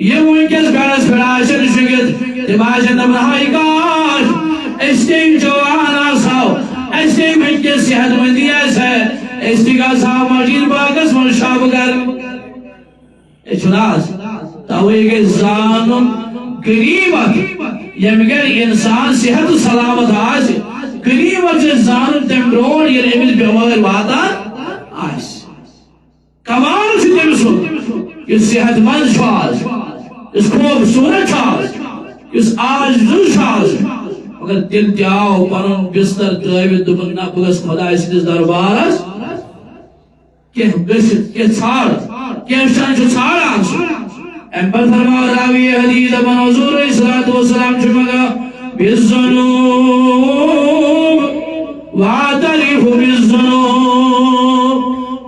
یہ منکس بیڑس بیڑاشن شکت تیماشن نبرہائی کاش استے جوان آساو استے منکس صحت مندی ایسا ہے استے کا صاحب مجید باقس من شاب کر اچھناس تاوئی کے زانم قریبت یمگر انسان صحت و سلامت آج قریبت سے زانم تمرون یہ امیل بیمار واتا آج کمال سے تمسو یہ صحت مند شاز اس خوبصورت شاز اس آج دل شاز اگر دل دیاو پرن بستر جائیوی دبننا بگس خدا اس دربارس کہ بشت کہ چھاڑ کہ شان جو چھاڑ آنسو ام پر فرما راوی حدیث من حضور صلی والسلام چمگا بالذنوب وعترف بالذنوب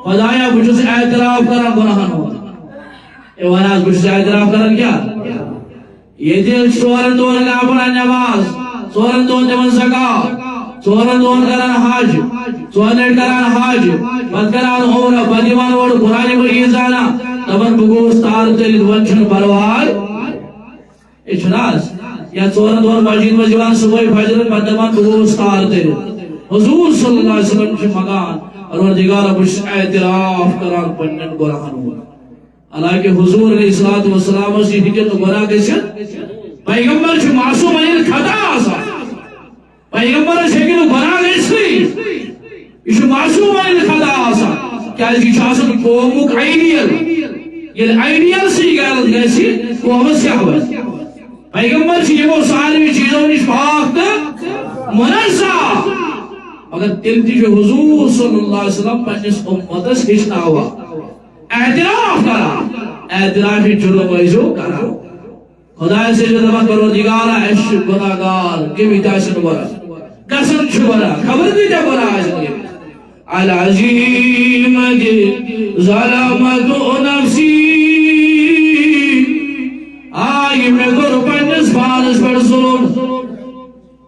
خدایا بجھس اعتراف کرا گناہن ہوتا ایواناز بجھس اعتراف کرا کیا یہ دل چورن دون کا اپنا نماز چورن دون دیمن زکاة چورن دون کران حاج چورن کران حاج بد کران عمرہ بدیوان وڑ قرآن مریضانا تبن بگوز تار تلید ونچن بروار اچھناز یا چورن دون مسجد مجیوان صبح فجر بدیوان بگوز تار تلید حضور صلی اللہ علیہ وسلم چھ مگان پروردگار بش اعتراف کران پنن گناہن ہوا اللہ کے حضور علیہ السلام سے ہجت گناہ کیسے پیغمبر چھ معصوم این خطا آسا پیغمبر شکل گناہ کیسے یہ معصوم این خطا آسا کیا اس کی چاہسن قومک آئیڈیل یہ آئیڈیل سے غلط کیسی قومت سے ہوئی پیغمبر چھ یمو سارے چیزوں نش پاک منزہ مگر تیل تھی جو حضور صلی اللہ علیہ وسلم پنس امتس ہچناوا اعتراف کرا اعتراف جرم ایزو کرا خدا سے جو دبا پروردگارا اش گناہگار کمی تاسن برا قسم چھ برا خبر بھی دے برا العظیم ظلمت نفسی آئی میں گر پنس فارس پر ظلم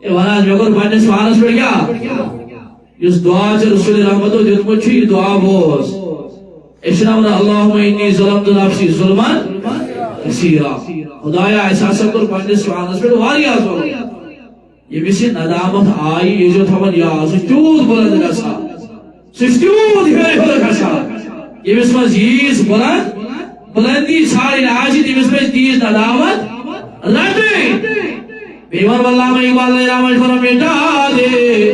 اے وناز میں گر پنس فارس پر کیا اس دعا سے رسول رحمت و دیتمت چھ دعا بوز اشنامنا اللہم انی ظلمت نفسی ظلمان کثیرہ خدایا احساس کر پنس فارس پر واریا ظلم یہ بھی سے ندامت آئی یہ جو تھا یا سچود بلند گسا سچود ہمیں بلند گسا یہ بھی اسمہ زیز بلندی ساری آجی دی بسمہ تیز ندامت رہتے بیمار واللہ میں اقبال اللہ رحمت فرم مٹا دے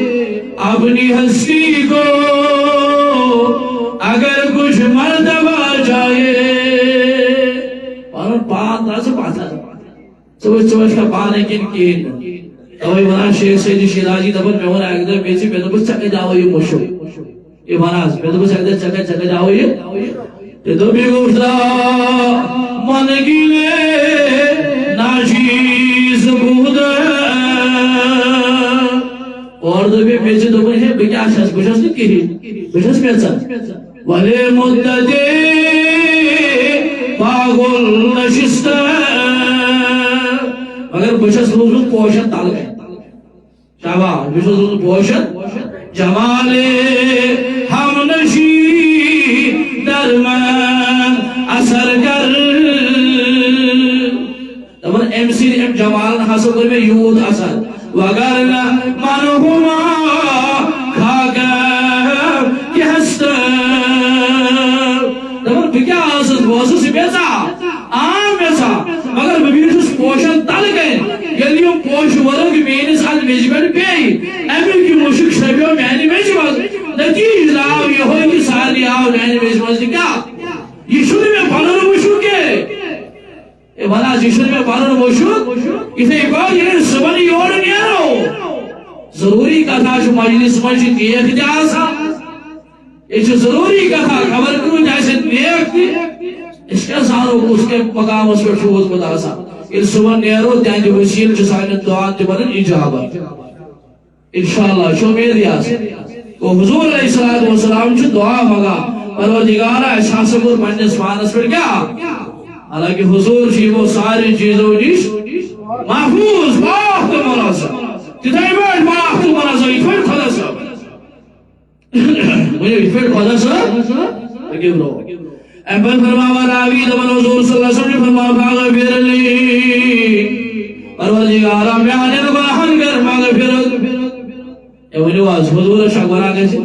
اپنی ہستی کو اگر کچھ مرتبہ جائے اور پان رہا سے پاتا سوچ کا پانے کن اوی منا شیخ سیدی شیرازی دبن میں ہونا اگدر بیچی میں دبس چکے جاؤ یہ مشو یہ مناز میں دبس اگدر چکے جاؤ یہ دبی گفتا من گیلے ناجیز بود اور دبی بیچی دبن ہے بکیا شخص بشخص نہیں کی بشخص پیچا ولی مددی پاگل نشستا اگر بشخص روز پوشن تال گئے شاباش بشخص روز پوشن جمال ہم نشی درمان اثر کر دبن ایم سی ایم جمال حاصل کر میں یود اثر وگرنا منہما کھاکر کی ہستا دبن بکیا حاصل بوسو سی بیسا آم بیسا مگر ببیشس پوشن تل گئے یلیوں پوش ورگ مینس حد میجمنٹ پیئی ایمن کی مشک شبیوں مینی میجمنٹ نتیج لاؤ یہ ہوئی کہ سالی آؤ مینی میجمنٹ کیا یہ شدی میں پانر مشک ہے اے بنا جشن میں پانر مشک اسے اقبال یہ سبنی یور نیارو ضروری کتھا جو مجلس مجھے دیکھ دیا سا یہ جو ضروری کتھا خبر کرو جیسے نیک تھی اس کے ساروں کو اس کے مقام اس پر شوز بدا سا ان صبح نیرو تین جو وسیل جسائن دعا تبنن اجابت انشاءاللہ شو امید یاس کو حضور علیہ السلام جو دعا مگا پروردگارہ احساس پر پنجس فانس پر کیا حالانکہ حضور جی وہ ساری چیزوں نیش محفوظ باخت مراسا تتائی بیٹ باخت مراسا اتفر خدا سا مجھے اتفر خدا سا اگیم رو احبت فرماوا راوی دبن حضور صلی اللہ علیہ وسلم فرما فاغفر لی پروردگارہ میں آنے لگا ہن کر مغفرت اے وہ نواز حضور شاہ گونا گئے سی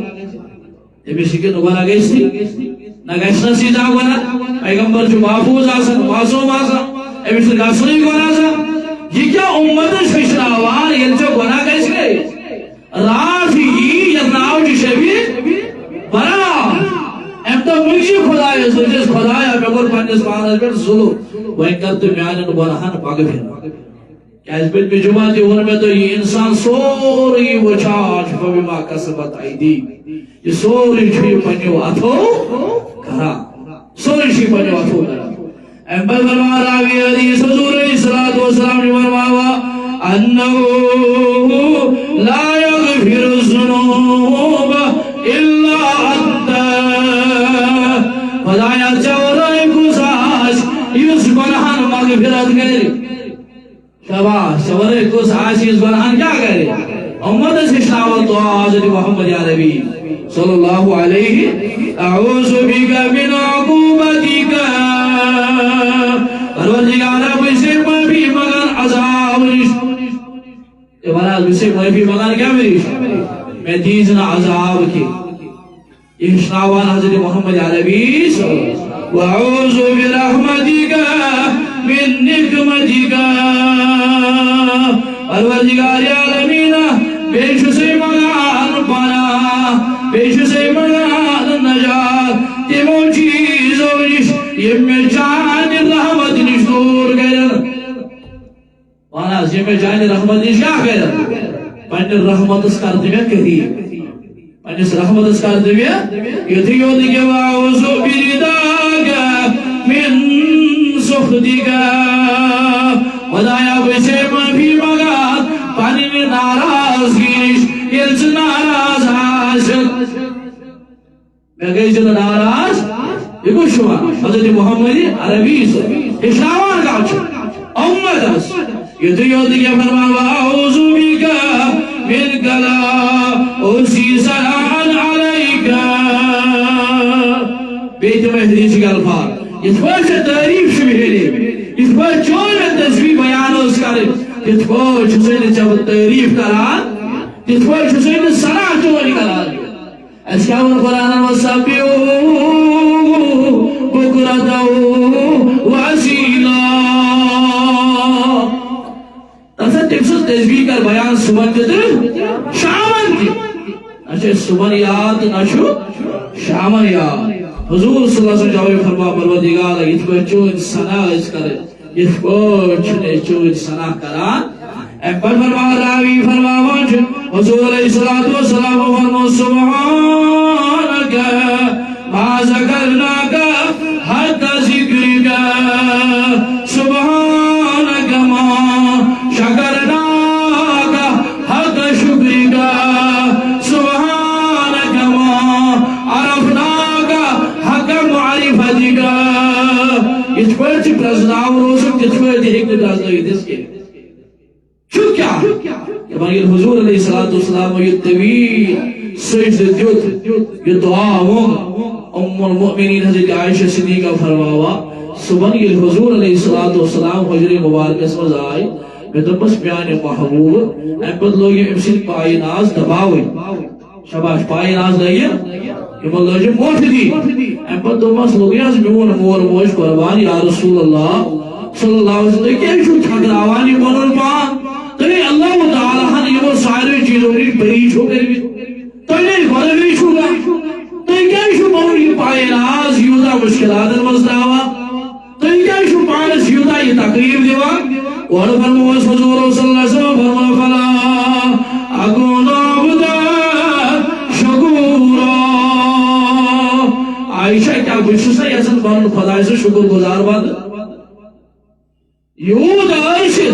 اے بھی سکے نگونا گئے سی نہ گئے سیدھا گونا پیغمبر جو محفوظ آسن معصوم آسن اے بھی سکے گاسنی گونا سا یہ کیا امت ششناوان یہ جو گونا گئے سی رافی یتناو جی شبی برا امتا مجھے خدای سجس خدای مگر پنجس پانس پر ظلم وہ انکرت میانن برہن پاگفین کیا اس بیت میں جمعہ تھی ان میں تو یہ انسان سوری وچاج فبما کسبت ایدی یہ سوری چھوئی پنیو اتھو کرا سوری چھوئی پنیو اتھو کرا امبل فرما راوی حدیث حضور علیہ السلام نے فرماوا انہو لا یغفر الذنوب الا انت خدایا چورائے گزاش یوس گناہن مغفرت کرے شباش چورائے گزاش یوس گناہن کیا کرے امت سے شاوت دعا حضرت محمد عربی صلی اللہ علیہ اعوذ بک من عقوبتک پروردگارہ بسے معافی مگر عذاب یہ بناز بسے معافی مگر کیا میری میں دیزنا عذاب کی اشناوان حضرت محمد عربی وَعُوذُ بِرَحْمَتِكَ مِن نِقْمَتِكَ پروردگار عالمین بیش سے مگان پانا بیش سے مگان نجات تیمو چیزوں نش یہ میں جان رحمت نش دور گئر آج یہ میں جائن رحمت کیا کہہ پنر رحمت اس کر دیا قریب پنس رحمت اس کر دیا یتھیو دیگے واوزو برداگا من سخدگا خدایا بچے معافی مگا پانی میں ناراض گیش یلچ ناراض عاشق میں گئی جن ناراض یہ کچھ شما حضرت محمد عربی سے اشاوان گاچ امت اس یہ تو یاد کیا فرما اعوذ بک من کلا اسی سلام علیکا بیت میں حدیث کے الفاظ اس پر سے تعریف شبیرے اس پر چون میں تصویر بیان اس کرے اس پر حسین جب تعریف کران اس پر حسین سنا چون کران اس کا ان قرآن وصابیو بکرتو وعسیلا تفت تکسل تذبیح کر بیان سبن جدر شامن تھی اچھے سبن یاد نشو شامن یاد حضور صلی اللہ علیہ وسلم جاوے فرما پروردگار اس پر چون سنا اس کرے اس پر چون سنا کران اپر فرما راوی فرما وانچ حضور علیہ السلام فرما سبحانکا ما ذکرناکا حتی ذکرکا سبحانکا ما شکرناکا حتی شکرکا سبحانکا ما عرفناکا حتی معرفتکا اس پر چی پرزناو روشن جس پر دیکھ پرزناوی دس کے شو کیا کہ بھائی حضور علیہ السلام یہ طویل سجد دیت یہ دعا ام المؤمنین حضرت عائشہ صدیقہ فرماوا صبح یہ حضور علیہ السلام حجر مبارک اس وقت آئی میں تو بس بیان محبوب اپد لوگ یہ امسل پائی ناز دباوی شباش پائی ناز لئیے کہ مگر جو موٹ دی اپد تو بس لوگ یہ میون مور موش قربان یا رسول اللہ صلی اللہ علیہ وسلم کیا شو چھگر آوانی بنن پان تو یہ اللہ تعالیٰ ہن یہ وہ سارے چیزوں کی بریش ہو گئی تو یہ بڑے شو گا تو یہ کیا شو بہن یہ پائے ناز یودا مشکلات المزداوا تو یہ کیا شو پانس یودا یہ تقریب دیوا اور فرمو حضور صلی اللہ علیہ وسلم فرمو فلا اکون عبدا شکورا عائشہ کیا بشسا یسن بہن خدای سے شکر گزار باد یود عائشہ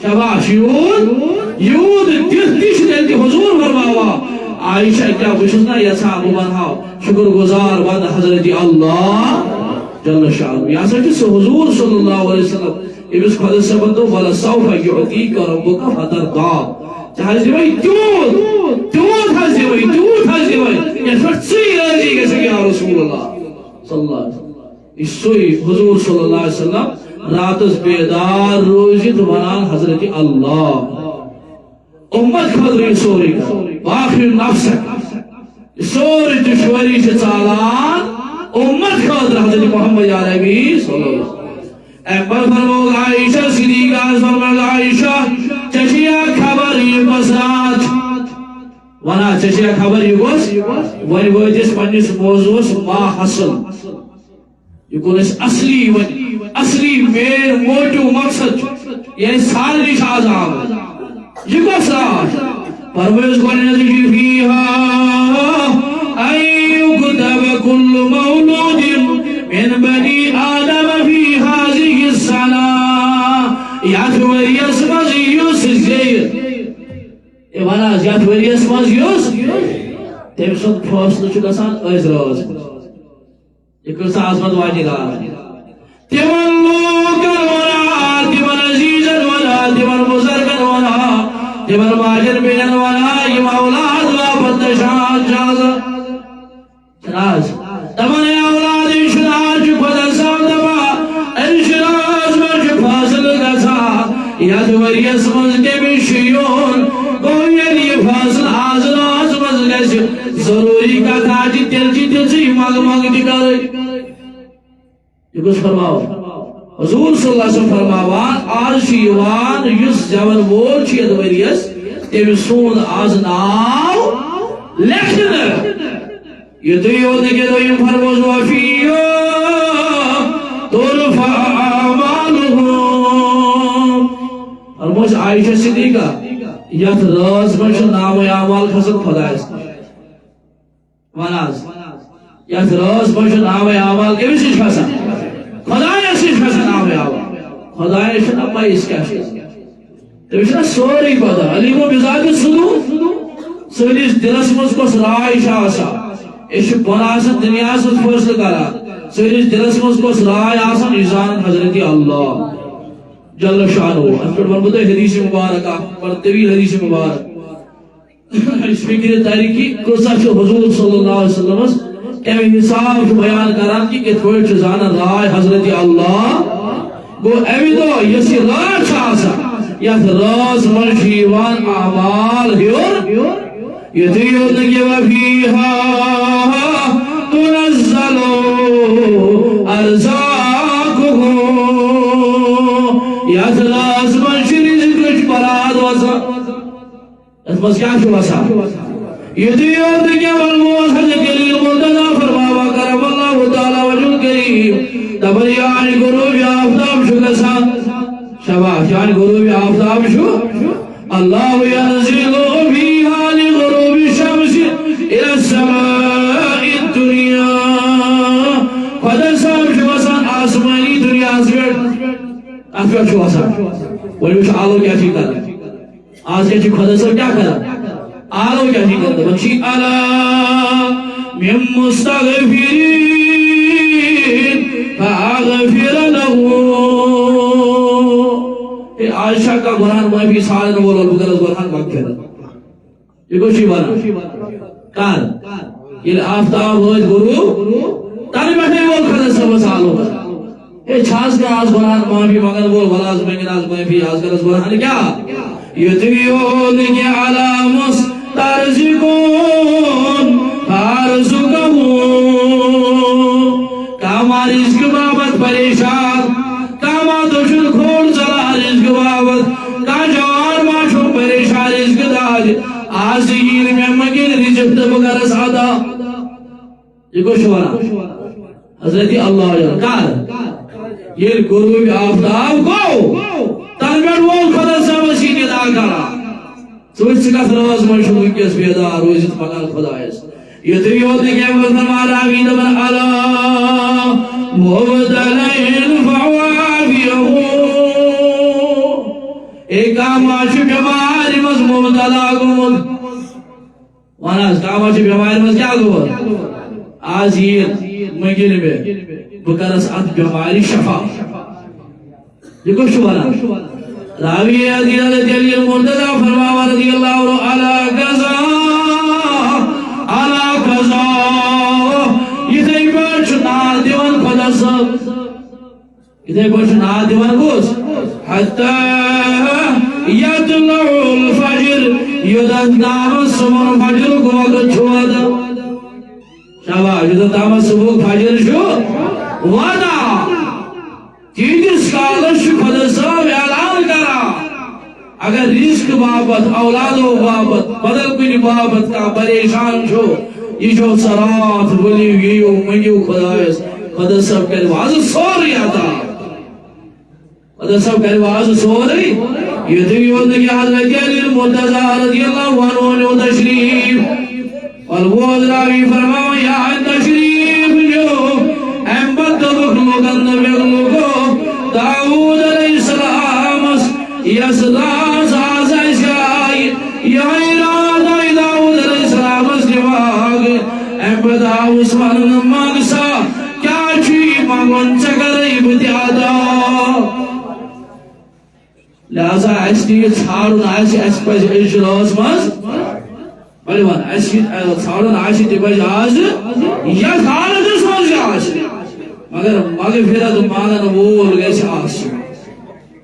شباش یود تیش دلتی حضور فرماوا عائشہ کیا بشسنا یسا ابو بنہاو شکر گزار باد حضرت اللہ جل شاہ یا سا جس حضور صلی اللہ علیہ وسلم ابس خود سبندو بلا سوفا یعطیک ربکا فتردا چاہیے بھائی دود حضی بھائی یہ فرسی راضی گئے سکے یا رسول اللہ صلی اللہ علیہ وسلم اس سوئی حضور صلی اللہ علیہ وسلم راتس بیدار روزت ونان حضرت اللہ امت خدری سوری باخر نفسک سوری دشوری سے چالان امت خدر حضرت محمد عربی صلی اللہ علیہ وسلم اپر فرمو عائشہ صدیقہ فرمو عائشہ چشیہ خبر یہ بسرات ونا چشیہ خبر یہ بس ونی وجس پنیس موضوع ما حصل یہ کون اس اصلی مین موٹو مقصد یہ سالش عذاب یہ کو ساتھ پرویز کو نزدی فیہا ایوکتب کل مولود من بنی آدم فی حاضی السنہ یاد وریس مزیوس زیر یہ وانا یاد وریس مزیوس تیم سن فاصلہ چکا سان ایز راز یہ کسا عظمت واجی گا تیمن لوکن ونا تیمن عزیزن ونا تیمن بزرگن ونا تیمن ماجر بینن ونا یم اولاد واپت شان جازا شناز تمن اولاد شناز خدا سام دبا انشراز مرج فاصل گسا یاد وریس مزدی بشیون گویلی فاصل آزراز مزگس ضروری کا تاجی تل سی مگ مگ دکھائی یہ کچھ فرماؤ حضور صلی اللہ علیہ وسلم فرماوان آج شیوان یس جوان وول چید وریس تیمی سون آز ناو لیکن یہ دیو دکھے دویم فرموز وفیو ترفع آمالهم دومس عائشہ صدیقہ یت راز من نام اعمال کھسن خدایس وناز یت راز من نام اعمال کمس نش کھسان خدایس نش کھسان نام اعمال خدایس چھنا پاس کیا تمس چھنا سوری پتہ علیم بذات الصدور سٲنِس دلس مز کۄس راے چھِ آسان أسۍ چھِ بۄن آسان دُنیاہس منٛز فٲصلہٕ کران سٲنِس دلس مز کۄس راے آسان یہِ زانن حضرت اللہ جل شانہ اتھ پہ ونو تہ حدیث مبارک بڑا طویل حدیث مبارک اس فکر تاریخی قصہ حضور صلی اللہ علیہ وسلم کمی حساب بیان کران کہ کت پہ زانن رائے حضرت اللہ گو امی دو یس رات یت راز من اعمال ہیور یتیون وفیہا تنزل ارزاقهم یت راز من رزقچ برات وسان ات مز کیا وسان یتیون والموحد کلیل مرتضی فرماوا کرم اللہ تعالی وجہ کریم دبر یعنی غروب آفتاب شو گسان شباش یعنی غروب آفتاب شو اللہ ينزل فيها لغروب الشمس الى السماء الدنيا خدا صاحب شو وسان آسمانی دنیا افر شو وسان ولی وش آلو کیا چی کر آج کیا چی خدا صاحب کیا کر آلو کیا چی کر وچی علا من مستغفرین فاغفر له عائشہ کا قرآن معافی سال نہ بولو بغیر قرآن مغفرت یہ کچھ ہی بنا کار یہ آفتاب ہوئے غروب تانی بیٹھے بول خدا سب سالوں اے چھاس کا آز قرآن معافی مگر بول ولاز میں آز معافی آز کر قرآن کیا یتویون کی علی مسترزقون فارزقہم کاما رزق بابت پریشان کاما دشن کھول چلا رزق بابت کا جوان ماشو پریشان رزق داج آزین میں مگن رزق دبگر سادا یہ کو شورا حضرت اللہ جل کار یہ غروب آفتاب کو تنبیٹ وول خدا صاحب سینی دا کرا سوچ سکت راز مشہور کس بیدار روزت مگر خدا ہے یتریوت کے فرمان آمین من علا مبتلین فوافیہو ایک آماش بیماری مز مبتلا گمد واناز کاماش بیماری مز کیا گمد آج یہ مگن میں بکرس ات بیماری شفا یہ کچھ شبانا راوی عدیل جلیل مرتضی فرماوا رضی اللہ عنہ علا قضا علا قضا یہ تھی پرچ نار دیوان خدا سب یہ تھی پرچ نار دیوان گوز حتی یطلع الفجر یدن دام سمر فجر کو وقت چھوڑا دا شابا یدن دام سمر فجر شو وعدا تیجس کالش خدا صاحب اعلان کرا اگر رزق بابت اولادو بابت بدل کنی بابت کا پریشان چھو یہ جو صرات بلی گیو منگیو خدایس خدا صاحب کہنے واضح سوری آتا خدا صاحب کہنے واضح سوری یہ دیوند کی حضرت علی مرتضی رضی اللہ عنہ تشریف والبوز راوی فرماؤ یا تشریف جو احمد مخلوق اندر داود علیہ السلام یسلاس آزائی سیائی یا ارادہ داود علیہ السلام دماغ احمد عثمان مانگسا کیا چی مانگون چکر ابتیادا لہذا ایسی یہ چھاڑن آئیسی ایسی پاس اجلاس ماز بلی بان ایسی چھاڑن آئیسی تی پاس آز یا خالد اس ماز آئیسی مگر مغفرت مانن وول گیس آس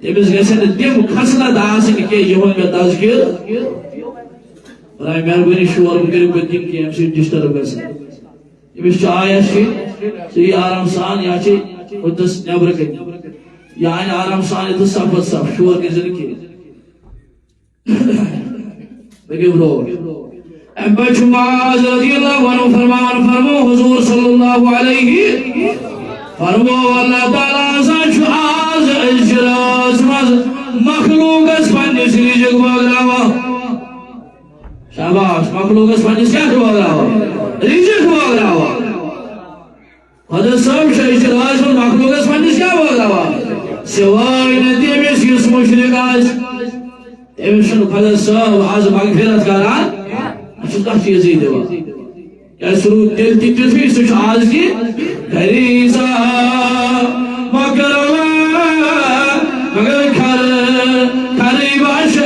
تمس گیسن تم کھسنا داسن کہ یہن میں تذکر برائے مہربانی شور کریو پتیم کہ ہم سے ڈسٹرب گژھن تمس چایا سی آرام سان یا چھ ودس نبر کن یا آرام سان تو صف صف شور کے ذکر بگو رو ابا چماز رضی اللہ عنہ فرمو حضور صلی اللہ علیہ فرمو اللہ تعالیٰ سا چو آز اجراز مخلوق اس رزق بغراوا شاباش مخلوقس پنس کیا بغراوا رزق بغراوا حضرت صاحب شاہ راج مخلوقس پنس کیا بغراوا سوائے تمس اس مشرق آس تمس حضرت صاحب آز مغفرت کران کت چیز دان کیا سرود تیل تھی سہ آز کی خریزا مگر خری باش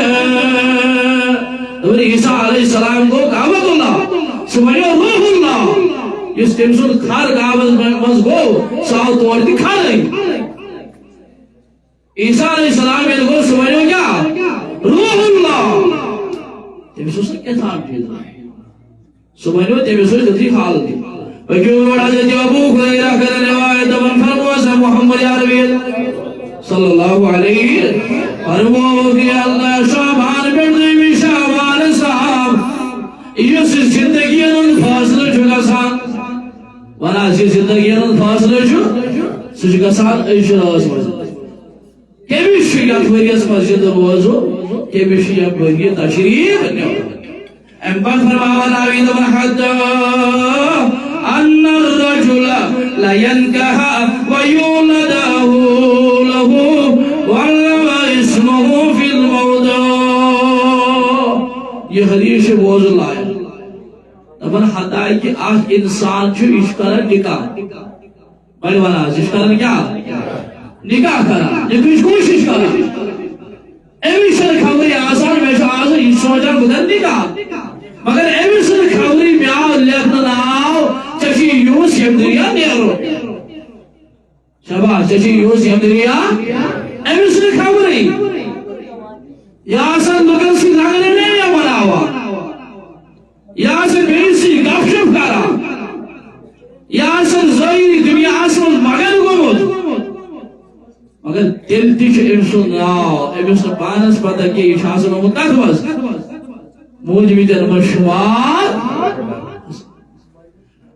عیسیٰ علیہ السلام کو کعبۃ اللہ سہ ونیو روح اللہ اس تم سن کھر کعبس مز گو سہ آو تور تہ کھرے عیسیٰ علیہ السلام گو سہ ونیو کیا روح اللہ تمس اس کتاب چیز سہ ونیو تمس تھی حالت حضرت ابو ہریرہ کرن روایت دپان فرموس محمد عربی صلی اللہ علیہ فرمو کہ اللہ شعبان پہ شعبان صاحب اس زندگی فاصلہ گسان ونہ زندگی فاصلہ سہ گسان اشراس مز کمس یتھ ؤریس مسجد روزو کمس یہ ؤری تشریف نیو ام پتہ فرماوان آوی دپان حتی ان الرجل لا ينكح ويولد له وعلم اسمه في الموضع یہ حدیث موضوع لایا دپان حتی کہ اخ انسان چھ کران نکاح بڑی وانا کران کیا نکاح کران نکاح کوشش کران امس خبر آسان میں آز یہ سوچان بہت نکاح مگر امس خبر مے آو لکھن آو چی یوس یم دنیا نیرو شباش چی یوس یم دنیا امس خبر یا سن لوگن سی لگنے نہیں بناوا یا سن بیسی گپ شپ کرا یا سن ظاہری دنیا اصل مگر گومت مگر دل تہ امس ناو امس پانس پتہ کہ یہ آمت کت مز موجودن من شمار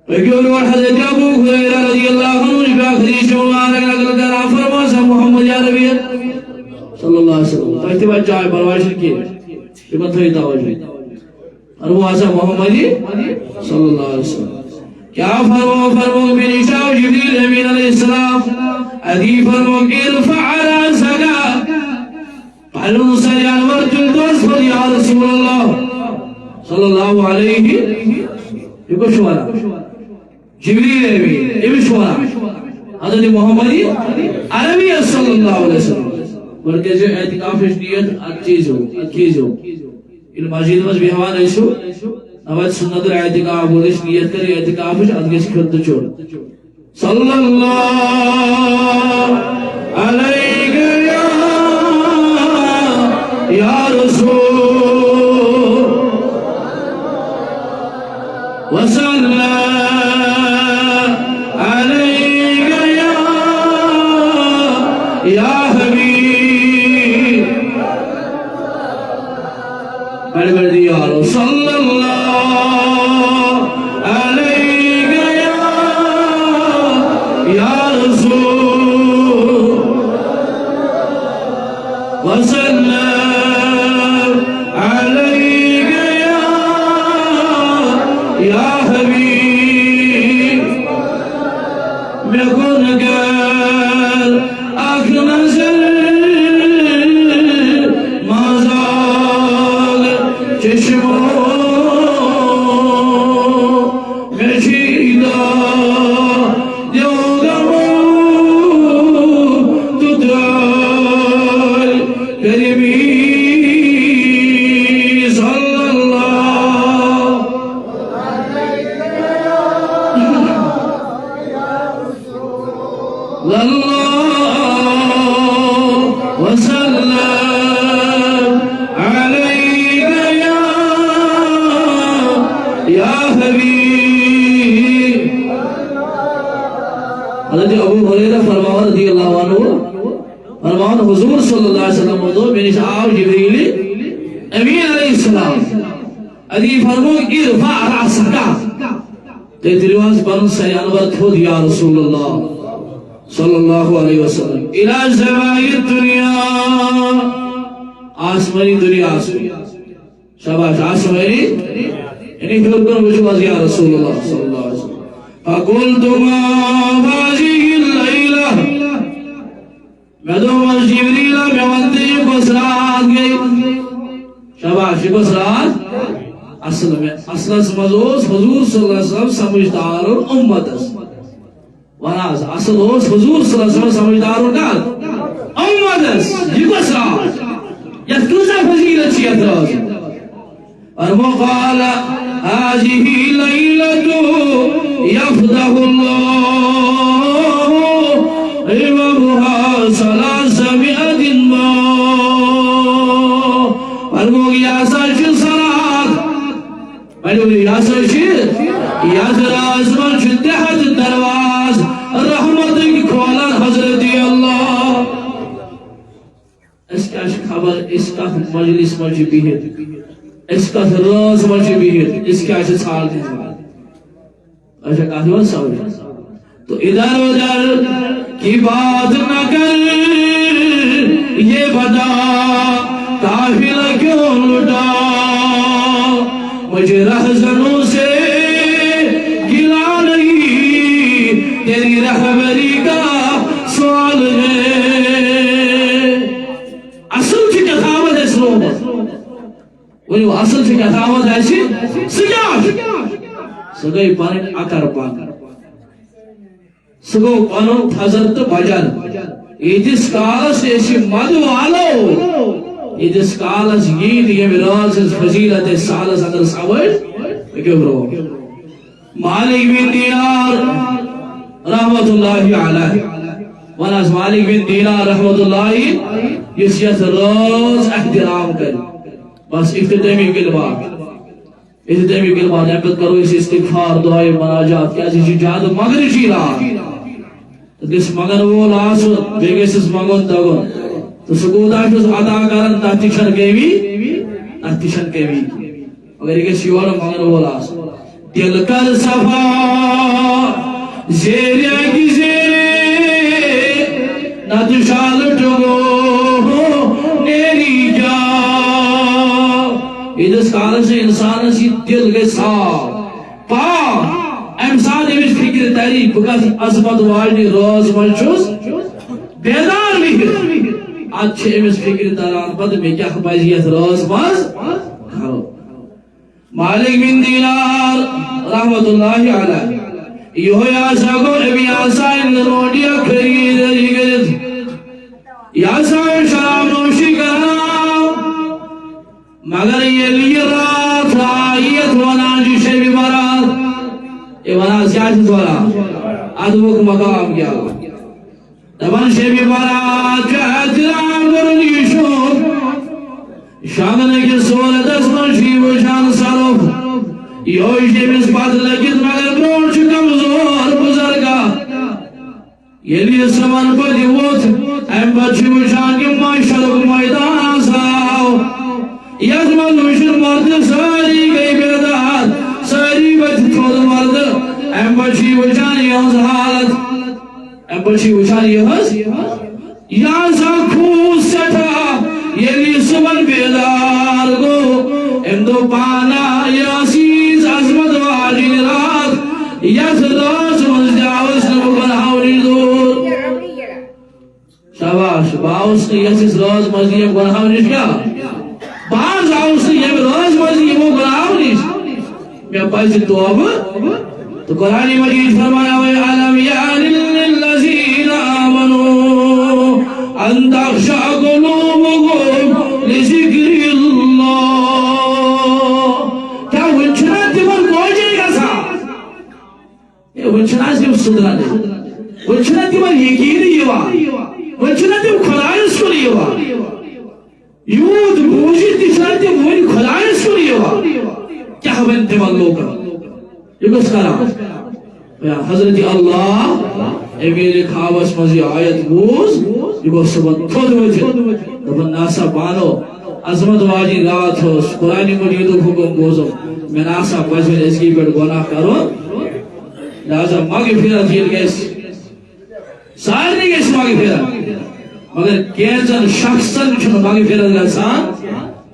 حضرت ابو ہریرہ رضی اللہ عنہ حدیث مبارک نقل کرا فرماس محمد عربی صلی اللہ علیہ وسلم تہ بچائے پرواہ کی تمن تھوی توجہ فرماس محمد صلی اللہ علیہ وسلم کیا فرمو من شاء جبریل امین علیہ السلام ادی فرمو ارفع راسك پہلو سریان ورجل دوست یا رسول اللہ صلی اللہ علیہ یہ شوارا جبریل امین یہ شوارا حضرت محمد عربی صلی اللہ علیہ وسلم بلکہ جو اعتکاف نیت چیز ہو ان مسجد مز بیہوان ایسو نوات سنت اعتکاف بولش نیت کر اعتکاف ادگس خرد چھوڑ صلی اللہ علیہ یا رسول وسلم علیک یا حبیب بڑے بڑے دیا صلی اللہ علیک یا رسول وسلم علیک یا حبیب میں کن گر آنکھ نظر مازال چشموں میں شیدہ دیو گموں تو دل کریمی حضرت ابو ہریرہ فرماؤ رضی اللہ عنہ فرماؤ حضور صلی اللہ علیہ وسلم میں نے آو جبریل امین علیہ السلام ادی فرمو ارفع راسک تیتریواز بن سیانور تھود یا رسول اللہ صلی اللہ علیہ وسلم الى سماء الدنیا آسمانی دنیا شاباش آسمانی یعنی پھر کن وجوہ یا رسول اللہ صلی اللہ علیہ وسلم فقلت ما هذه الليلة میں دوما جبریل میں ونتے کس رات گئی شاباش کس رات اصل میں اصل سمجھوس حضور صلی اللہ علیہ وسلم سمجھدار امت وناز اصل حضور صلی اللہ علیہ وسلم سمجھدار امت یہ کس رات يتكلم فزيلة يتراز وقال هذه ليلة يفضح الله عبرها 300 ما ورموك يا ساشي صلاة ولولي يا ساشي يا سراز من شدحت الدرواز رحمتك كوالا حضرت الله اس کا خبر اس کا مجلس مجھ بہت اس کا راز مجھ بہت اس کا سال ہے اچھا کہتے ہیں سوال تو ادھر ادھر کی بات نہ کر یہ بتا قافلہ کیوں لٹا مجھے رہزنوں سے گلا نہیں تیری رہبری کا سوال ہے وہ اصل سے کیا تھا ایسی سگئی پانن اکر پان سگو پانن حضرت بجن ایدس کالس ایسی مدو آلو ایدس کالس یید یہ راز فضیلت سالس اندر سوائد کیوں برو مالک بن دینار رحمت اللہ علیہ وناس مالک بن دینار رحمت اللہ اس یت راز احترام کر بس اختتامی کلمات نعمت کرو اس استغفار دعائے مناجات کیا جی جاد مگر جی رہا جس مگر وہ لاس بیگس اس مگن تگن تو سکوتا جس عطا کرن تحتیشن کیوی اگر ایک سیوار مگر وہ لاس دل کر صفا زیریا کی زیرے نتشال ٹگو نیری جا اس کال سے انسان سی دل گئے صاف پاک امسان امس فکر تحریک بکاس عظمت واجنی روز منچوس بیدار بھی اچھے امس فکر تران پد میں کیا خبازیت روز ماز کھارو مالک بن دینار رحمت اللہ علیہ یہ یا ساگو ابی آسائن روڈیا خرید گرد یا ساگو شراب نوشی کرنا مگر یہ لیے رات آئیت وناجی شیبی برات یہ ونا سیاست والا ادبک مقام کیا دبن شیبی برات جو احترام کرنی شوق شاگنے کے سولت اسمن شیب و شان صرف یہ شیب اس بات لگت مگر برون چکم زور بزرگا یہ لیے سمن پدی ووت ایم بچی و شان کے معاشرک میدان آساؤ یزمن وشن مرد ساری گئی بیدار ساری بچ تھود مرد ایم بچی وچانی یہاں حالت ایم بچی وچانی یہاں یا سا خوص سٹھا یلی سبن بیدار گو اندو پانا یاسیز عظمت واجی رات یس راس مزدعوس نبکن حولی دور شاباش باؤس نے یسیز راس مزدیم کن حولی کیا بعض آؤسی یہ راز مزی وہ گناہ نہیں میں پاس تواب تو قرآن مجید فرمایا وَيَعْلَمْ يَعْلِمْ لِلَّذِينَ آمَنُوا أَن تَخْشَعَ قُلُوبُهُمْ لِذِكْرِ اللَّهِ کیا ونچنا تیمن کوئی جائے گا سا یہ ونچنا سے صدرہ نہیں ونچنا تیمن یقین یہ وا ونچنا تیم خدایس کو نہیں وا یود بوجی تشاہتے مولی خدای سنی ہوا کیا بنتے والوں کا یہ کس کرا حضرت اللہ اے میرے خواہش مزی آیت بوز یہ کو سبن خود وجہ دبن ناسا بانو عظمت واجی رات ہو قرآن مجید حکم بوزو میں ناسا بجھر اس کی بیٹ گناہ کرو لہذا ماگی پھیرا جیل گئے سائر نہیں گئے ماگی پھیرا مگر کینچن شخصن چھن مغفرت گژھان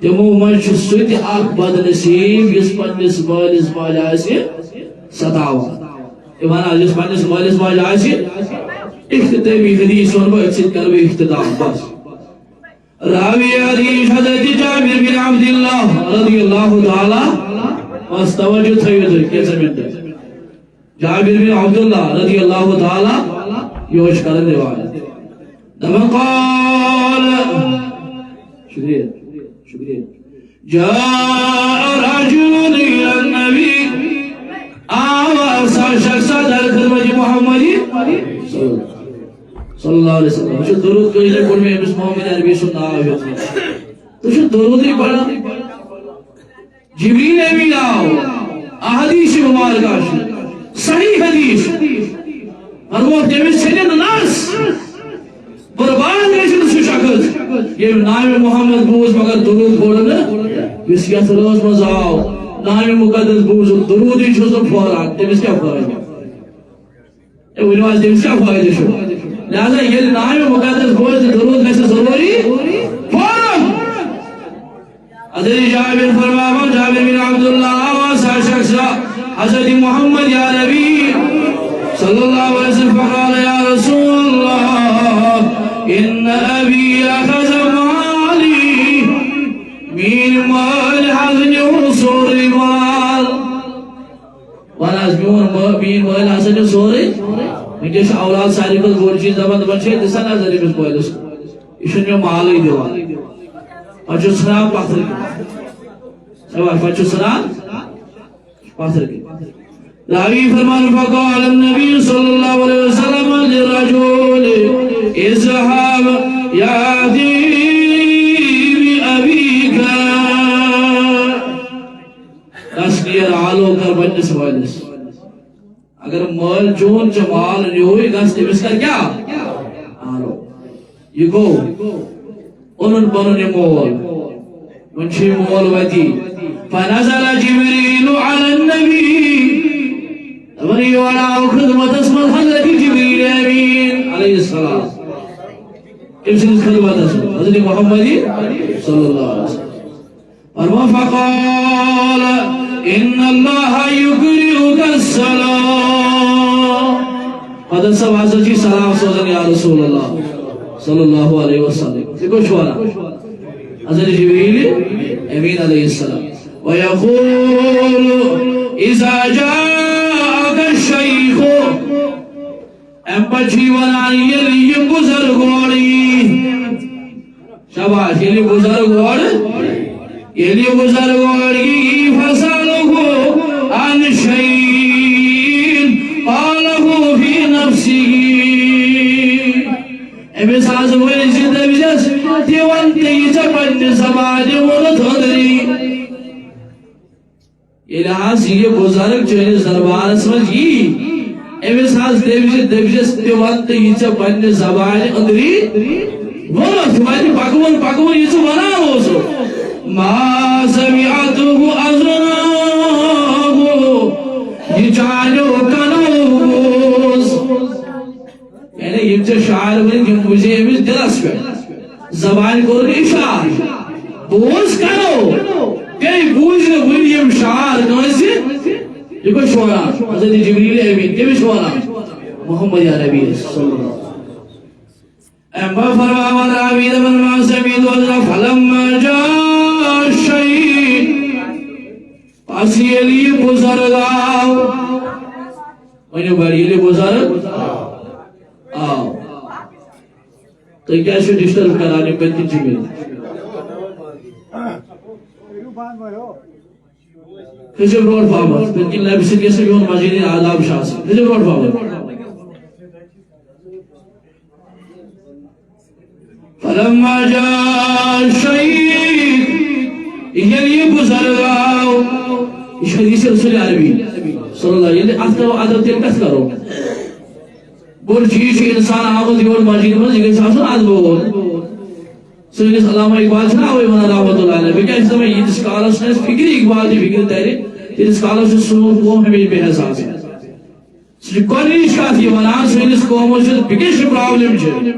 تمو منٛز چھُ سُہ تہِ اکھ بدنصیب یُس پننِس مٲلِس ماجہِ آسہِ ستاوان ونان یُس پننِس مٲلِس ماجہِ آسہِ اختتامی حدیث ون بہٕ أتھۍ سۭتۍ کرٕ بہٕ اختتام بس راوی حدیث حضرت جابر بن عبد اللہ رضی اللہ تعالی بس توجہ تھٲیِو تُہۍ کینٛژن مِنٹن جابر بن عبد اللہ رضی اللہ تعالی یہ چھُ کران روایت دپان قال شکریہ شکریہ جاء رجل الى النبي آواز شخص در خدمت محمدی صلی اللہ علیہ وسلم چھ درود کہنے کو میں امس محمد عربی سننا ہے تو چھ درود ہی پڑھا جبریل امین آؤ احادیث مبارکہ صحیح حدیث فرمود تمس چھنن ناس برباد گژھن سہ شخص یہ نام محمد بوز مگر درود پڑھن اس یتھ روز مز آو نام مقدس بوز درود ہی چھس فوراً تمس کیا فائدہ ونو تمس کیا فائدہ چھ لہذا یہ نام مقدس بوز درود گژھِ ضروری فوراً حضرت جابر فرمایا جابر بن عبداللہ آواز شخص حضرت محمد یا نبی صلی اللہ علیہ وسلم فقال یا رسول اللہ ان ابی اخذ مالی من مال حزن وصور مال وانا مین مال حزن سوری ونکس اولاد ساری کھت بوڑ چیز دپان دپان چھ دسان نظر امس مالس یہ مے مالے دِوان پتہ چھُ ژھٕنان پتھر پتہ چھُ ژھٕنان پتھر راوی فرمان فقال النبي صلى الله عليه وسلم للرجل اذهب يأتي بأبيك تسلیر آلو کر بنس والس اگر مال چون چھ مال نیوئی گس تمس کر کیا آلو یہ گو انن پنن یہ مول ونچھی مول وتی فنزل جبريل على النبي وني وانا خدمت اسم حضرت جبريل امين عليه السلام امسك خدمت اسم حضرت محمد صلى الله عليه وسلم فرما فقال ان الله يقرئك السلام قد سب حضرت سلام سوزن یا رسول اللہ صلی اللہ علیہ وسلم دیکھو شوارا حضرت جبريل امين عليه السلام ويقول اذا جاءك الشيخ امپچی ونان یلی بزرگوڑی شباش یلی بزرگوڑی فسأله عن شيء قاله في نفسه امس آز ویلی زندہ بجس دیوان تیجا پنی زبانی ولد خدری الہاس یہ بزرگ چونی دربار اسمج یہ امس آز دیوجس دیوان تیجا پنی زبانی اندری ولد خدری پاکون یہ تو بنا ہو سو ما سمیعتو اذناہو یہ جانو کنوز یعنی یہ جو شاعر بن کہ مجھے امس دلس پہ زبان کو اشار بوز کرو کئی بوز نے ولیم شاعر نوزی یہ کوئی شورا حضرت جبریل امین یہ بھی شورا محمد یا نبی صلی اللہ علیہ وسلم اما فرما راوی دبن ما سمید وزن فلما جا الشہید پاسی علی بزرگ آو انہوں بڑی علی بزرگ آو تو کیا شو ڈسٹرب کرانے پہنتی جبریل خجب روڈ فارمر پھر لائب سے کیسے بھی ان مجید آداب شاہ سے خجب روڈ فارمر فلما جاء الشہید یہ بزرگ آو یہ حدیث رسول عربی صلی اللہ علیہ وسلم اتھ کرو عدب تیل کس کرو بول چیز انسان آمد دیور مجید من یہ ساسن عدب ہو سنس علامہ اقبال چھنا ہوئی من رحمت اللہ علیہ بکہ اس میں یہ سکالر سنس فکر اقبال دی فکر تیرے یہ سکالر سے سنور قوم ہمیں بے حساس ہے سنس کنیش کا تھی منان سنس قوم سے بکش پرابلم چھے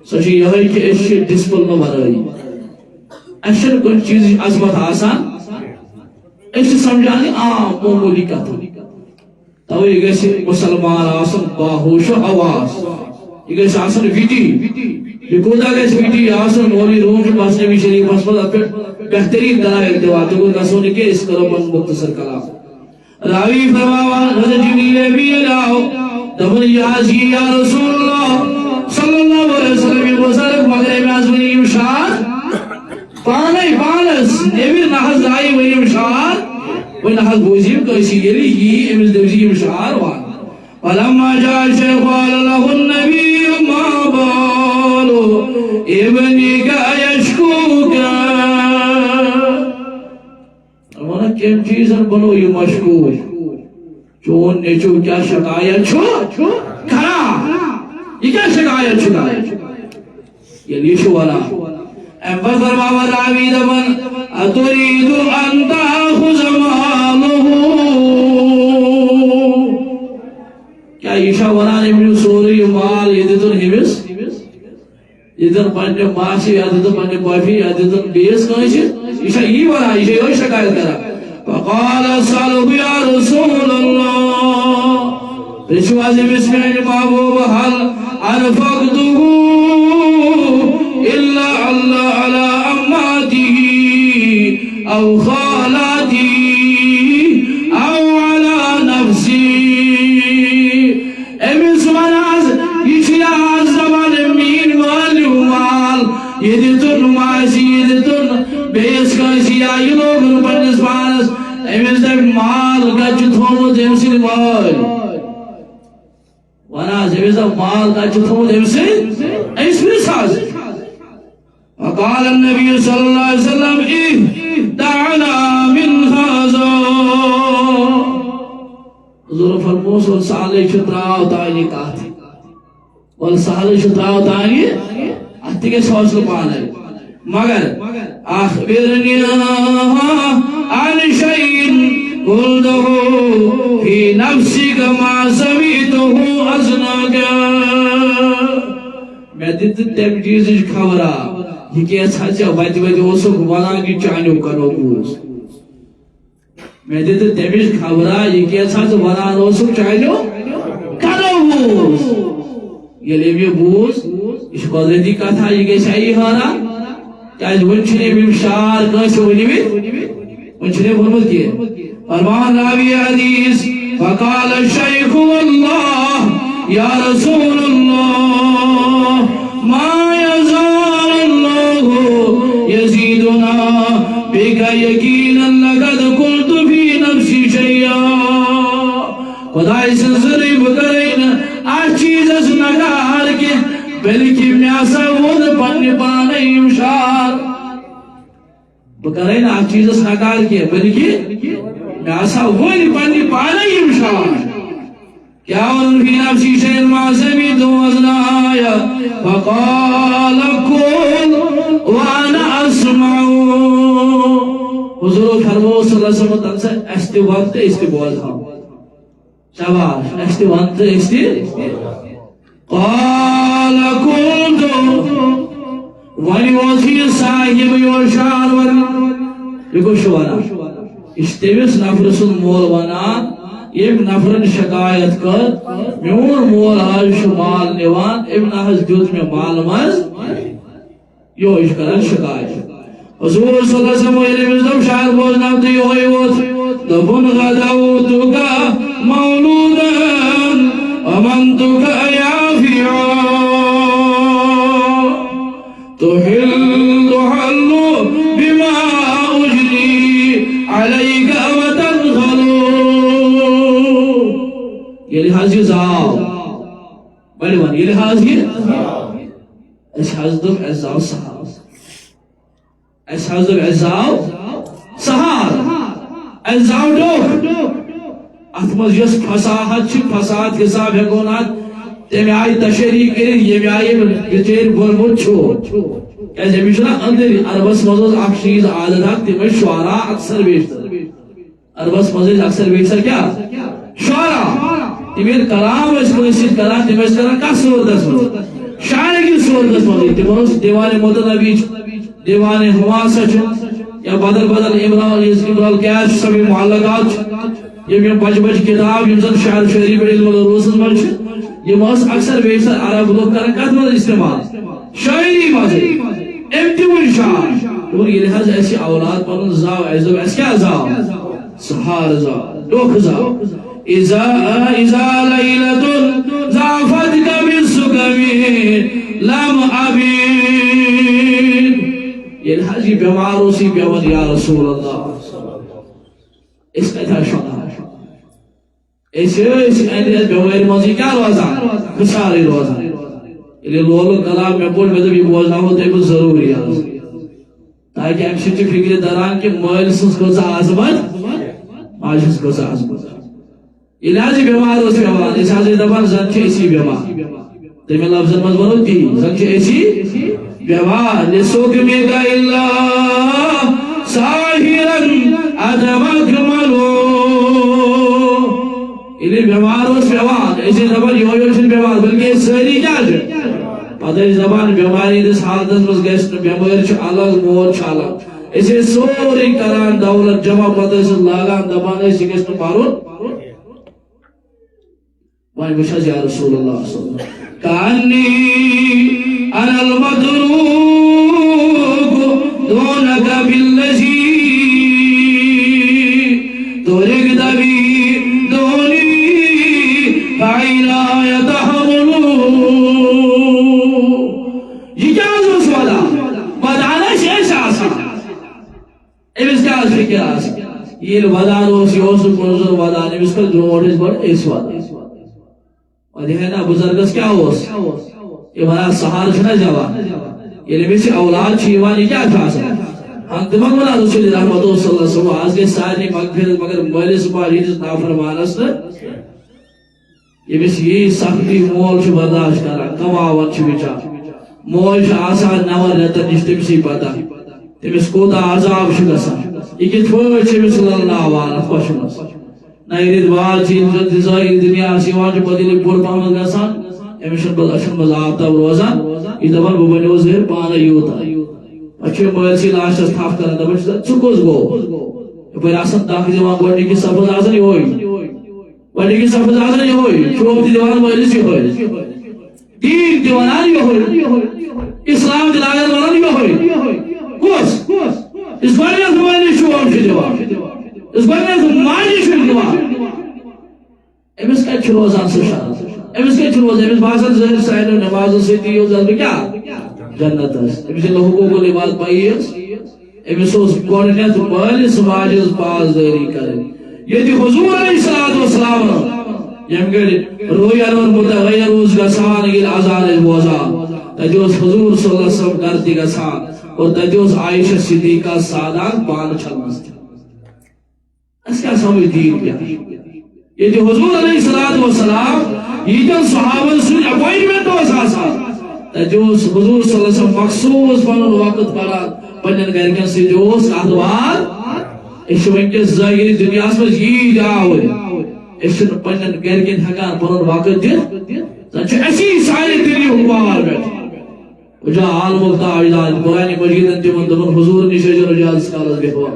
سو یہ کہ اس ڈسپلن ورائی اچھا کچھ چیز عظمت آسان اس سمجھانے عام معمولی کتھ توے گژھِ مسلمان آسن باہوش حواس یہ گژھِ آسن وٹی یہ کوتاہ گژھِ وٹی آسن مولوی روم مسلم شریفس منٛز بہترین دلائل دِوان تہِ گوٚژھ گژھُن نہٕ کینٛہہ أسۍ کرو پنُن مختصر کلام راوی فرماوان حضرت جبریل امین آو دپن یہ حظ یہ یا رسول اللہ صلی اللہ علیہ وسلم یہ بزرگ مگر میں آز ونی شعر پانے پانس نبی نہ حظ آئی ونی شعر ونی حظ بوزیم کسی یلی یہ امز دوزیم شعر وان ولما جاء الشيخ قال له النبي ما بال ابنك يشكوك امانا کیم چیزن بنو یہ مشکور چون نیچو کیا شکایت چھو کھرا یہ کیا شکایت چھو یہ لیشو والا امبر فرماوا راوی دبن اتريد ان تاخذ ماله کیا عیشہ ونان ابن سوری مال یہ دیتن ہمس یہ دیتن پنجے ماسی یا دیتن پنجے بافی یا دیتن بیس کنشی عیشہ یہ ونان عیشہ یہ شکایت کرا فقال صلو یا رسول اللہ رشوازی بسم محبوب حل انفقته الا اللہ علی اماته او خالاته او علی نفسی امس مناز یہ آز زمان مین مال مال یہ دیتن ماسی یہ دیتن بیس کنسی یا یہ لوگن پنس پانس امس دب مال کچھ تھومت امسی مال وناز امس دب مال کچھ تھومت امسی اس میں ساز وقال النبي صلى الله عليه وسلم دعنا من هذا حضور فرموس والسالي شتراو تاني کہت والسالي شتراو تاني اتکے سوچ پانے مگر اخبرني عن شيء قلته في نفسك ما سمعته أذنك میں دیت تم چیز خبرا یہ کیسا چا ویدی اوسو گوانا کی چانیو کرو بوز میں دیت تم خبرا یہ کیسا چا ونان اوسو چانیو کرو بوز یہ لیوی بوز اس قدرتی کا تھا یہ کیسا ہی ہارا کیا ونچنے بمشار کیسے ونیوی ونچنے فرمت کیے فرمان راوی حدیث فقال الشیخ واللہ یا رسول اللہ ما يزال الله يزيدنا بك يقينا لقد قلت في نفسي شيئا خدای سے ضریب کرین آج چیز اس نگار کے بلکہ میاسا ود پنی پانے امشار بکرین آج چیز اس نگار کے بلکہ میاسا ود پنی پانے امشار کیا ان فی نفسی شیئن ما سمیت وزنایا فقال کل وانا اسمعو حضور فرمو صلی اللہ علیہ وسلم تنسا استی وقت استی بوز ہاں شباش استی وقت استی قال كنت ونی وزی صاحب یوشار ونی یکو شوانا اشتیوس نفرسن مول ونان ایک نفرن شکایت کر میون مول آج شمال نیوان ابن حض دیوت میں مال مز یو اس کرن شکایت حضور صلی اللہ علیہ وسلم ویلی بزدم شاید بوزنام تو یو ہوئیوت دفن غدوتکا مولودن ومنتکا یافعا تحل حلو بما اجلی علیکا وتنخلو یہ لحاظ یہ زاو بڑی بان یہ لحاظ یہ اس حضدم عزاو سہار اس حضدم عزاو سہار عزاو دو اتمز جس فساحت چھ فساد حساب ہکونات تیمی آئی تشریح کریں یہ بھی آئی بچیر برمود چھو کیسے بیشنا اندر عربس مزوز اکشیز عادتات تیمی شعراء اکثر بیشتر عربس مزوز اکثر بیشتر کیا شعراء تیمیر کلام اس کو نسید کلام تیمیر کلام کا صورت ہے شاعر کی صورت میں تمہس دیوان متنبی دیوان حماسہ یا بدل بدل امرال کیش سبھی معلقات یہ بچ بچ کتاب یم زن شعر شعری پہ علم العروسس من یم اکثر بیشتر عرب لوگ کران کت من استعمال شاعری مز امتون شعر اور یہ لحاظ ایسی اولاد پنن زاو عزب اس کیا زاو سہار زاو ڈوک زاو اذا لیلۃ ضافت بالسقم لم ابین یہ لحاظ یہ بیماروں سی بیمار یا رسول اللہ اس کا تھا شنا ایسے ایسے بیماری مزی کیا روزان خساری روزان یہ لوگ کلام میں بول میں بھی بولنا ہوتا ہے وہ ضروری ہے تاکہ ہم سے فکر دران کہ مویل سنس کو سا عظمت ماجس کو سا عظمت علاج بیمار ہو سے بیمار اس حاضر دبان زن چھے اسی بیمار تیمیں لفظ مضمون ہوتی زن چھے اسی بیمار لسوک میگا اللہ ساہرن عدم اکملو انہیں بیمار ہو سے بیمار ایسے دبان یو چھن بیمار بلکہ سہری کیا چھے پتہ اس زبان بیماری دس حالت مز گیس بیماری چھ الگ مور چھ الگ اسے سوری کران دولت جمع پتہ اس لاغان دبان اس گیس مارون وائن بشاز یا رسول اللہ صلی اللہ علیہ وسلم کانی انا المدروک دونک باللزی تورک دبی دونی فعینا یتحملو یہ کیا حضور سوالا بدانا شیش آسان ایمس کیا از فکر آسان یہ ودان ہو سی اوسو کنزر ودان ایمس کل دروٹ اس بڑھ ایس ودان اور یہ ہے نا بزرگس کیا ہوس یہ بنا سہار چھنا جوان یہ نبی سے اولاد چھیوانی کیا تھا آسان ہم دماغ بنا رسول رحمت صلی اللہ علیہ وسلم آج کے سارے مغفرت مگر مجلس ماجیدس نافرمانس یہ بس یہ سختی مول چھ برداشت کرا کماوت چھ بچا مول چھ آسان نور رتن نش تمسی پتہ تمس کوتا عذاب چھ گژھان یہ کت پٲٹھۍ چھ أمِس صلی اللہ علیہ خوشنس نہ وال چھ ظٲہری دنیا یوان چھ پتہ ییٚلہِ بوٚڑ پہمت گژھان أمِس چھُنہٕ أچھن منٛز آفتاب روزان یہِ دپان بہٕ بنیو ظٲہر پانے یوٗتاہ پتہٕ چھُ مٲلسٕے لاسٹس تھپھ کران دپان چھُس ژٕ کُس گوٚو یپٲرۍ آسان دکھ دِوان گۄڈنِکِس صفس آسان یِہوے گۄڈنِکِس صفس آسان یِہوے چوب تہِ دِوان مٲلِس یِہوے دین تہِ ونان یِہوے اسلام تہِ لاگان ونان یِہوے کُس یُس گۄڈنیٚتھ مٲلِس شوب چھُ دِوان یُس گۄڈنیٚتھ ماجہِ چھُ دِوان أمِس کتہِ چھُ روزان سُہ شرط أمِس کتہِ چھُ روزان أمِس باسان ظٲہر سانیو نمازو سۭتی یوت بہٕ کیٛاہ جنتس أمِس ییٚلہِ حقوٗق العباد پیی ٲس أمِس اوس گۄڈنیٚتھ مٲلِس ماجہِ ہٕنٛز پاسدٲری کرٕنۍ ییٚتہِ حضوٗر علیہ الصلوٰۃ والسلام ییٚمہِ گھڑِ روین اور متغیر اوس گژھان ییٚلہِ اذان ٲسۍ بوزان تتہِ اوس حضوٗر صلی اللہ علیہ وسلم گھرٕ تہِ گژھان اور تتہِ اوس عائشہ صدیقہ سادان بانہٕ چھلنس تہِ اَسہِ کیٛاہ سمجھ دیٖن کیٛاہ ییٚتہِ حضوٗر علیہ الصلوٰۃ والسلام ییٖتٮ۪ن صحابن سۭتۍ اپوینٹمنٹ اوس آسان تتہِ اوس حضوٗر صلی اللہ علیہ وسلم مخصوٗص پنُن وقت کڑان پننٮ۪ن گرِکٮ۪ن سۭتۍ اوس کتھ باتھ أسۍ چھِ وٕنکٮ۪س ظٲہری دُنیاہس منٛز ییٖتۍ آوٕرۍ أسۍ چھِنہٕ پننٮ۪ن گرِکٮ۪ن ہٮ۪کان پنُن وقت دِتھ زن چھُ اسی سانہِ دِلی بار پٮ۪ٹھ وجہ عالمُک تاجدار قرآنِ مجیدن تِمن دوٚپُن حضوٗر نِش ٲسۍزیو نہٕ زیادٕ کالس بیٚہوان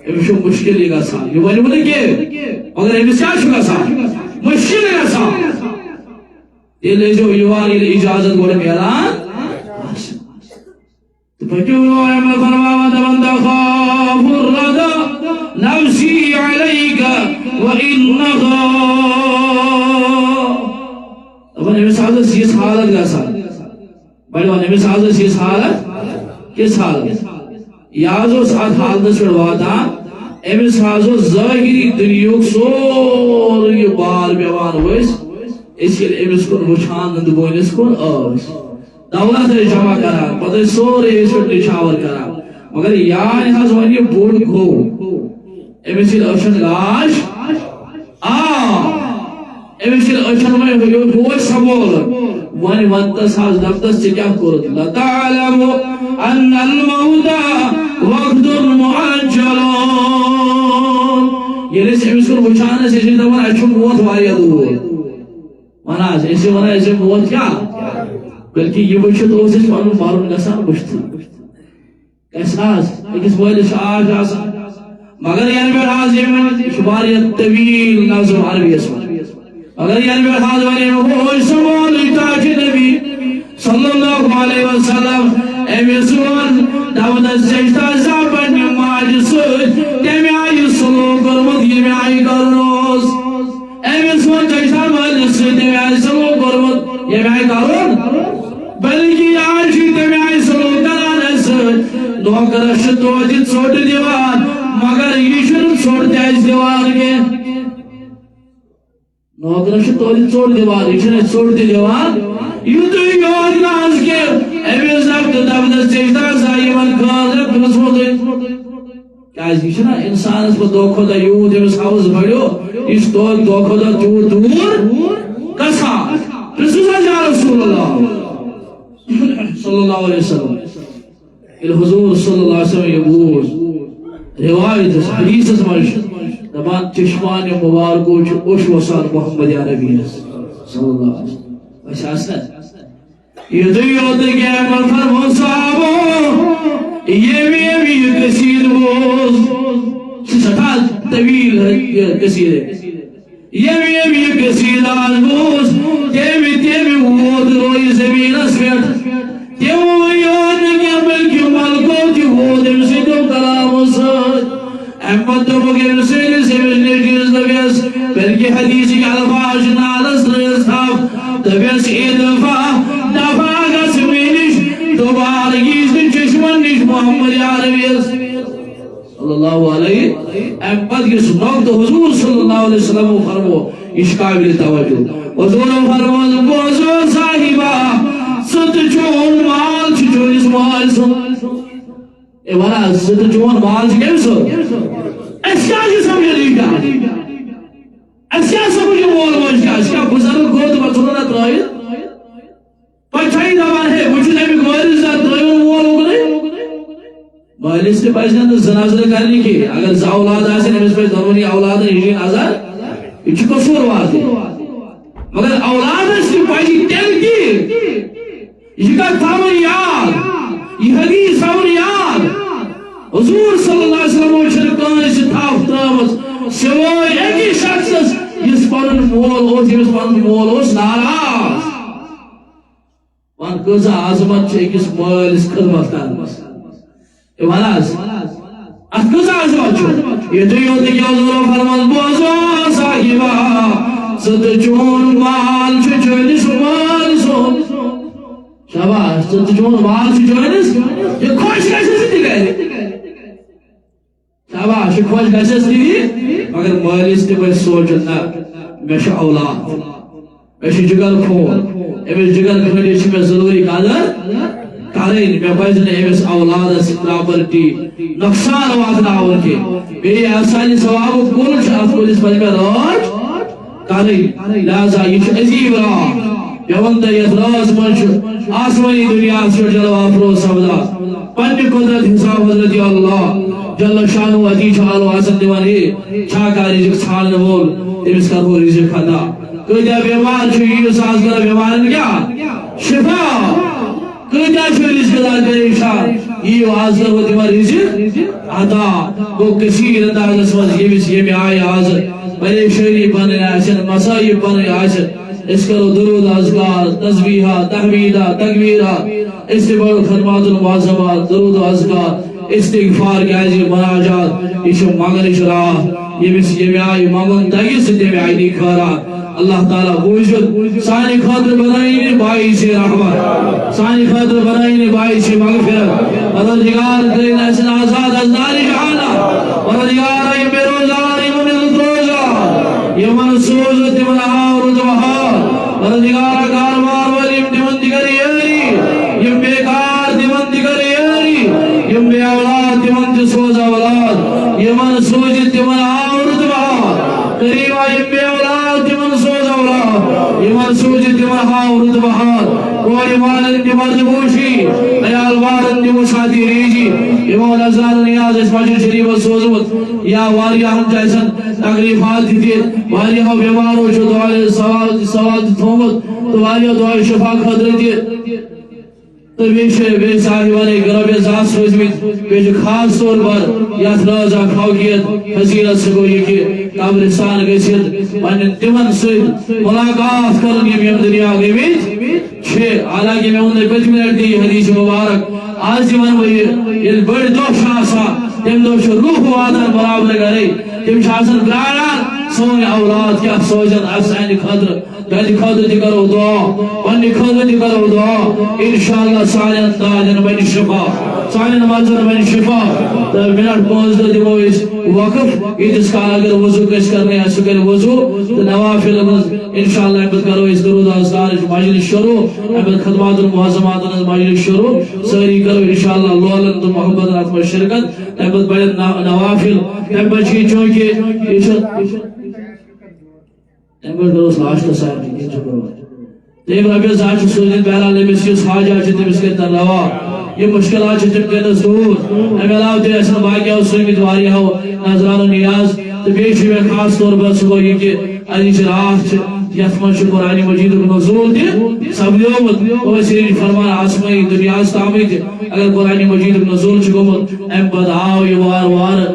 أمِس چھُ مُشکل یہِ گژھان یہِ ونہِ نہٕ کینٛہہ مگر أمِس کیٛاہ چھُ گژھان مُشکل گژھان تیٚلہِ ٲسۍزیو یِوان ییٚلہِ اِجازت گۄڈٕ میلان تہٕ پٔکِو مےٚ فرماوان دپان تخاف الردى نفسي عليك وإنها دپان أمِس حظ ٲس یِژھ حالت گژھان بڑِوان أمِس حظ ٲس یِژھ حالت کِژھ حالت یہِ حظ اوس اتھ حالتس پٮ۪ٹھ واتان أمِس حظ اوس ظٲہری دُنیہُک سورُے یہِ بار پیوان ؤسۍ أسۍ ییٚلہِ أمِس کُن وٕچھان نندٕ بٲنِس کُن ٲسۍ دولت ٲسۍ جمع کران پتہٕ ٲسۍ سورُے أسۍ پٮ۪ٹھ نِچھاور کران مگر یانہِ حظ وۄنۍ یہِ بوٚڑ گوٚو أمِس ییٚلہِ أچھن لاش أمِس ییٚلہِ أچھن وۄنۍ گوٚو سمبولُن وۄنۍ ونتس حظ دپتس ژےٚ کیٛاہ کوٚرُتھ لتعلم ان الموت وقت مؤجل ییٚلہِ أسۍ أمِس کُن وٕچھان ٲسۍ أسۍ ٲسۍ دپان اَسہِ چھُ موت واریاہ دوٗر ونان ٲسۍ أسۍ ٲسۍ ونان أسۍ موت کیٛاہ بلکہ یہ وچھت اوس اس پنن مارن گژھان وچھت کس آز اکس مالس آج آسان مگر ین پہ آز یہ واریاہ طویل نظم عربیس من مگر ین پہ آز ون سمان تاج نبی صلی اللہ علیہ وسلم امس ون دود سجدہ زا پنہ ماج ست تمہ آئی سلوک کورمت یم آئی کرن امس ون سجدہ مالس ست تمہ آئی سلوک کورمت یم آئی کرن بلکہ آج تمہ آئی سلوک کران ست نوکرس توتہ ژوٹ دِوان مگر یہ ژوٹ تہ دِوان کی نوکرس توتہ ژوٹ دِوان یہ ژوٹ تہ دِوان یوتُے یوت ناز کہ امس دپ دپدس سجدہ زا یمن خاطر پرژھمُت کیاز یہ چھنا انسانس پہ دۄہ کھۄتہٕ دۄہ یوٗت أمِس حوث بڑیو یہ چھُ دۄہ کھۄتہٕ دۄہ تیوٗت دوٗر گژھان پرژھُس یا رسول اللہ صلی اللہ علیہ وسلم الحضور صلی اللہ علیہ وسلم یہ بوز روایت حدیث مجھ دپان چشمان مبارکو اوش وسان محمد عربی صلی اللہ علیہ وسلم بس آسنا یہ تو یوت کہ فرمو صحابو یہ کثیر بوز سٹھا طویل کثیر ہے یہ کثیر آج بوز تیمی وود روی زمین اسفیٹ تیمو یاد نگیا بلکہ ملکو تی وود امسی تو کلام اسد احمد تو بگر سیلی سے مجھنے چیز دبیس بلکہ حدیثی الفاظ نالس ریز تھاف دبیس ایدفا دفا گس مینش دوبار گیز دن چشمن نش محمد عربی صلی اللہ علیہ احمد کی سنوک تو حضور صلی اللہ علیہ وسلم فرمو اس قابل توجہ حضور فرمو بوزو صاحبہ ست چون مال چون اس مال سن اے والا ست چون مال کیم سن ایسا جی سمجھے دیگا ایسا سمجھے مول موج کا اس کا بزرگ گود بطرنا ترائی پچھائی دوان ہے مجھے نبی گوارز دا ترائی مول ہو گئے مالس نے پاس زنازہ کرنے کی اگر زا اولاد آسے نبیس پاس دونی اولاد ہجین آزار یہ قصور بات ہے مگر اولاد اس نے پاسی تیل کی یہ کا تھامن یاد یہ حدیث تھامن یاد حضور صلی اللہ علیہ وسلم و شرکان سے تھاف ترامت سوائے ایک ہی شخص اس پرن مول ہو جس پرن مول ہو ناراض وان کزا عظمت چھے کس مال اس خدمت کرنس ایواناز ات کزا عظمت چھو یہ تو یہ کہ حضور فرمان بوزو صاحبہ ست چون مال چھو چونس مال سو شاباش ست چون مال چھو چونس یہ خوش کیسے ستی گئے شاباش یہ خوش کیسے ستی مگر مالیس نے بھائی سوچنا میں شا اولاد میں شا جگر کھون ایمس جگر کھونی چھ میں ضروری قادر کارین میں بھائیزنے ایمس اولاد اس پراپرٹی نقصان واتنا آور کے میری آسانی ثواب و کل شاہد کو جس پر میں راج کارین لہذا یہ عزیب راہ یوندہ یدراز منش آسمانی دنیا سے جلو آفرو سودا پنج قدرت حساب حضرت اللہ جل شانو عدی چھالو آسن دیوانی چھاکاری جک چھال نمول امس کا ہو رزق خدا کدیا بیمار چھو یہ ساز کر بیمارن کیا شفا کدیا چھو رزق دا کرے شان یہ آز کر ہوتی مار رزق عطا وہ کثیر انداز اسمز یہ بس یہ میں آئی آز بلے شہری بنے آسن مسائب بنے آسن اس کرو درود اذکار تسبیحہ تحمیدہ تکبیرہ استغفار خدمات المعظمات درود اذکار استغفار کے عزیز مناجات یہ مانگن شراح یہ بس یہ میں آئی مانگن تاکہ ستے میں آئی نکھارا اللہ تعالیٰ بوجد سانی خاطر بنائینے بائی سے رحمت سانی خاطر بنائینے بائی سے مغفرت پروردگار کریں ایسن آزاد از نار جہانا پروردگار یہ بے روزار یہ من روزہ یہ من سوزت من آور دوہار پروردگار کارمار والی دیمن دیگر یاری یہ بیکار دیمن دیگر یاری یہ بے اولاد دیمن دی سوز اولاد یہ من سوزت دیمن آور دوہار قریبا یہ بے اولاد دیمن سوز اولاد یہ من سوزت دیمن آور دوہار کوئی مالن دی مرد بوشی ایال وارن دی مساتی ریجی یہ مولا زران نیاز اس مجھر شریف و سوزمت یا واریہ ہم جیسن تقریفات دیتے واریہ بیمارو چھو دوالے سوال تھومت تو واریاہ دعا شفا خاطر تہِ تو بیٚیہِ صاحبانٕے رۄپیہِ 200 سوٗزمٕتۍ بیٚیہِ چھُ خاص طور پر یتھ رٲژ اکھ فوقیت حضیرت سُہ گوٚو یہِ کہِ قبرستان گٔژھِتھ پننٮ۪ن تِمن سۭتۍ ملاقات کرُن یِم دُنیا گٔمٕتۍ چھِ حالانکہ مےٚ ووٚن پٔتمہِ لٹہِ تہِ یہِ حدیث مُبارک آز تہِ ونہٕ بہٕ یہِ ییٚلہِ بٔڑۍ دۄہ چھِ آسان تمہِ دۄہ چھُ روح واتان برابر گرے تِم چھِ آسان پرٛاران سون اولاد کیٛاہ سوزن سانہِ خٲطرٕ تہنٛدِ خٲطرٕ تہِ کرو دعا پننہِ خٲطرٕ تہِ کرو دعا انشاءاللہ سانٮ۪ن دادٮ۪ن بنہِ شفا سانٮ۪ن مزن بنہِ شفا تہٕ منٹ 5 دہ دِمو أسۍ وقف ییٖتِس کال اگر وضو گژھِ کرنہِ آسہِ سُہ کرِ وضو تہٕ نوافل منٛز انشاءاللہ امہِ پتہٕ کرو أسۍ درود اذکارٕچ مجلس شروع امہِ پتہٕ خدمات المعظماتن ہٕنٛز مجلس شروع سٲری کرو انشاءاللہ لولن تہٕ محبتن اتھ منٛز شرکت تمہِ پتہٕ بڑٮ۪ن نوافل تمہِ پتہٕ چھِ یہِ چوٗنکہِ یہِ چھُ تمہِ پتہٕ کروس لاسٹس سارنٕے کینٛہہ چھُ کرو تٔمۍ رۄپیہِ 2 چھِ سوٗزمٕتۍ بہرحال أمِس یُس حاجات چھِ تٔمِس کٔرۍتن روا یِم مُشکلات چھِ تِم کٔرۍنَس دوٗر امہِ علاوٕ تہِ ٲسن باقیو سوٗزمٕتۍ واریاہو نظرانو نیاز تہٕ بیٚیہِ چھُ مےٚ خاص طور پر سُہ گوٚو یہِ کہِ أزِچ راتھ چھِ یتھ منٛز چھُ قرآنِ مجیٖدُک نزول تہِ سپدیومُت ٲسۍ فرمان آسمٲنی دُنیاہس تامٕے تہِ اگر قرآنِ مجیٖدُک نزول چھُ گوٚمُت امہِ پتہٕ آو یہِ وارٕ وارٕ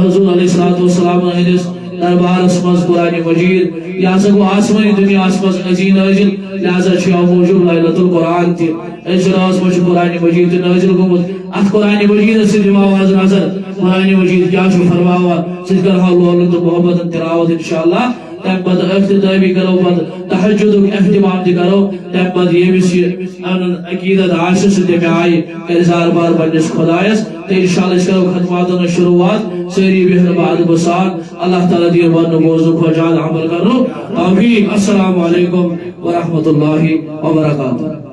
حضور علیہ الصلوۃ والسلام ہٕنٛدِس دربارس منٛز قرآنِ مجیٖد یہ ہسا گو آسمانی دنیاہس منٛز عظیٖم نٲزِل لہذا چھُ اَمہِ موٗجوٗب لیلۃ القرآن تہِ أزِچ رٲژ منٛز چھُ قرآنِ مجیٖد تہِ نٲزِل گوٚمُت اتھ قرآنِ مجیٖدس سۭتۍ دِمو آز نظر قرآنِ مجیٖد کیٛاہ چھُ فرماوان سُہ تہِ کرہو لولن تہٕ محبتن تلاوت انشاءاللہ تمہِ پتہٕ اختتٲمی کرو پتہٕ تہجدُک اہتمام تہِ کرو تمہِ پتہٕ ییٚمِس یہِ انُن عقیدت آسہِ سُہ تمہِ آیہِ کرِ زار بار پننِس خۄدایس تہٕ انشاءاللہ أسۍ کرو خدماتن ہٕنٛز شروعات سٲری بیٚہن بادبہٕ سان اللہ تعالیٰ دِیِن وننہٕ بوزنُک خۄجاد عمل کرنُک توفیق السلام علیکم ورحمۃ اللہ وبرکاتہ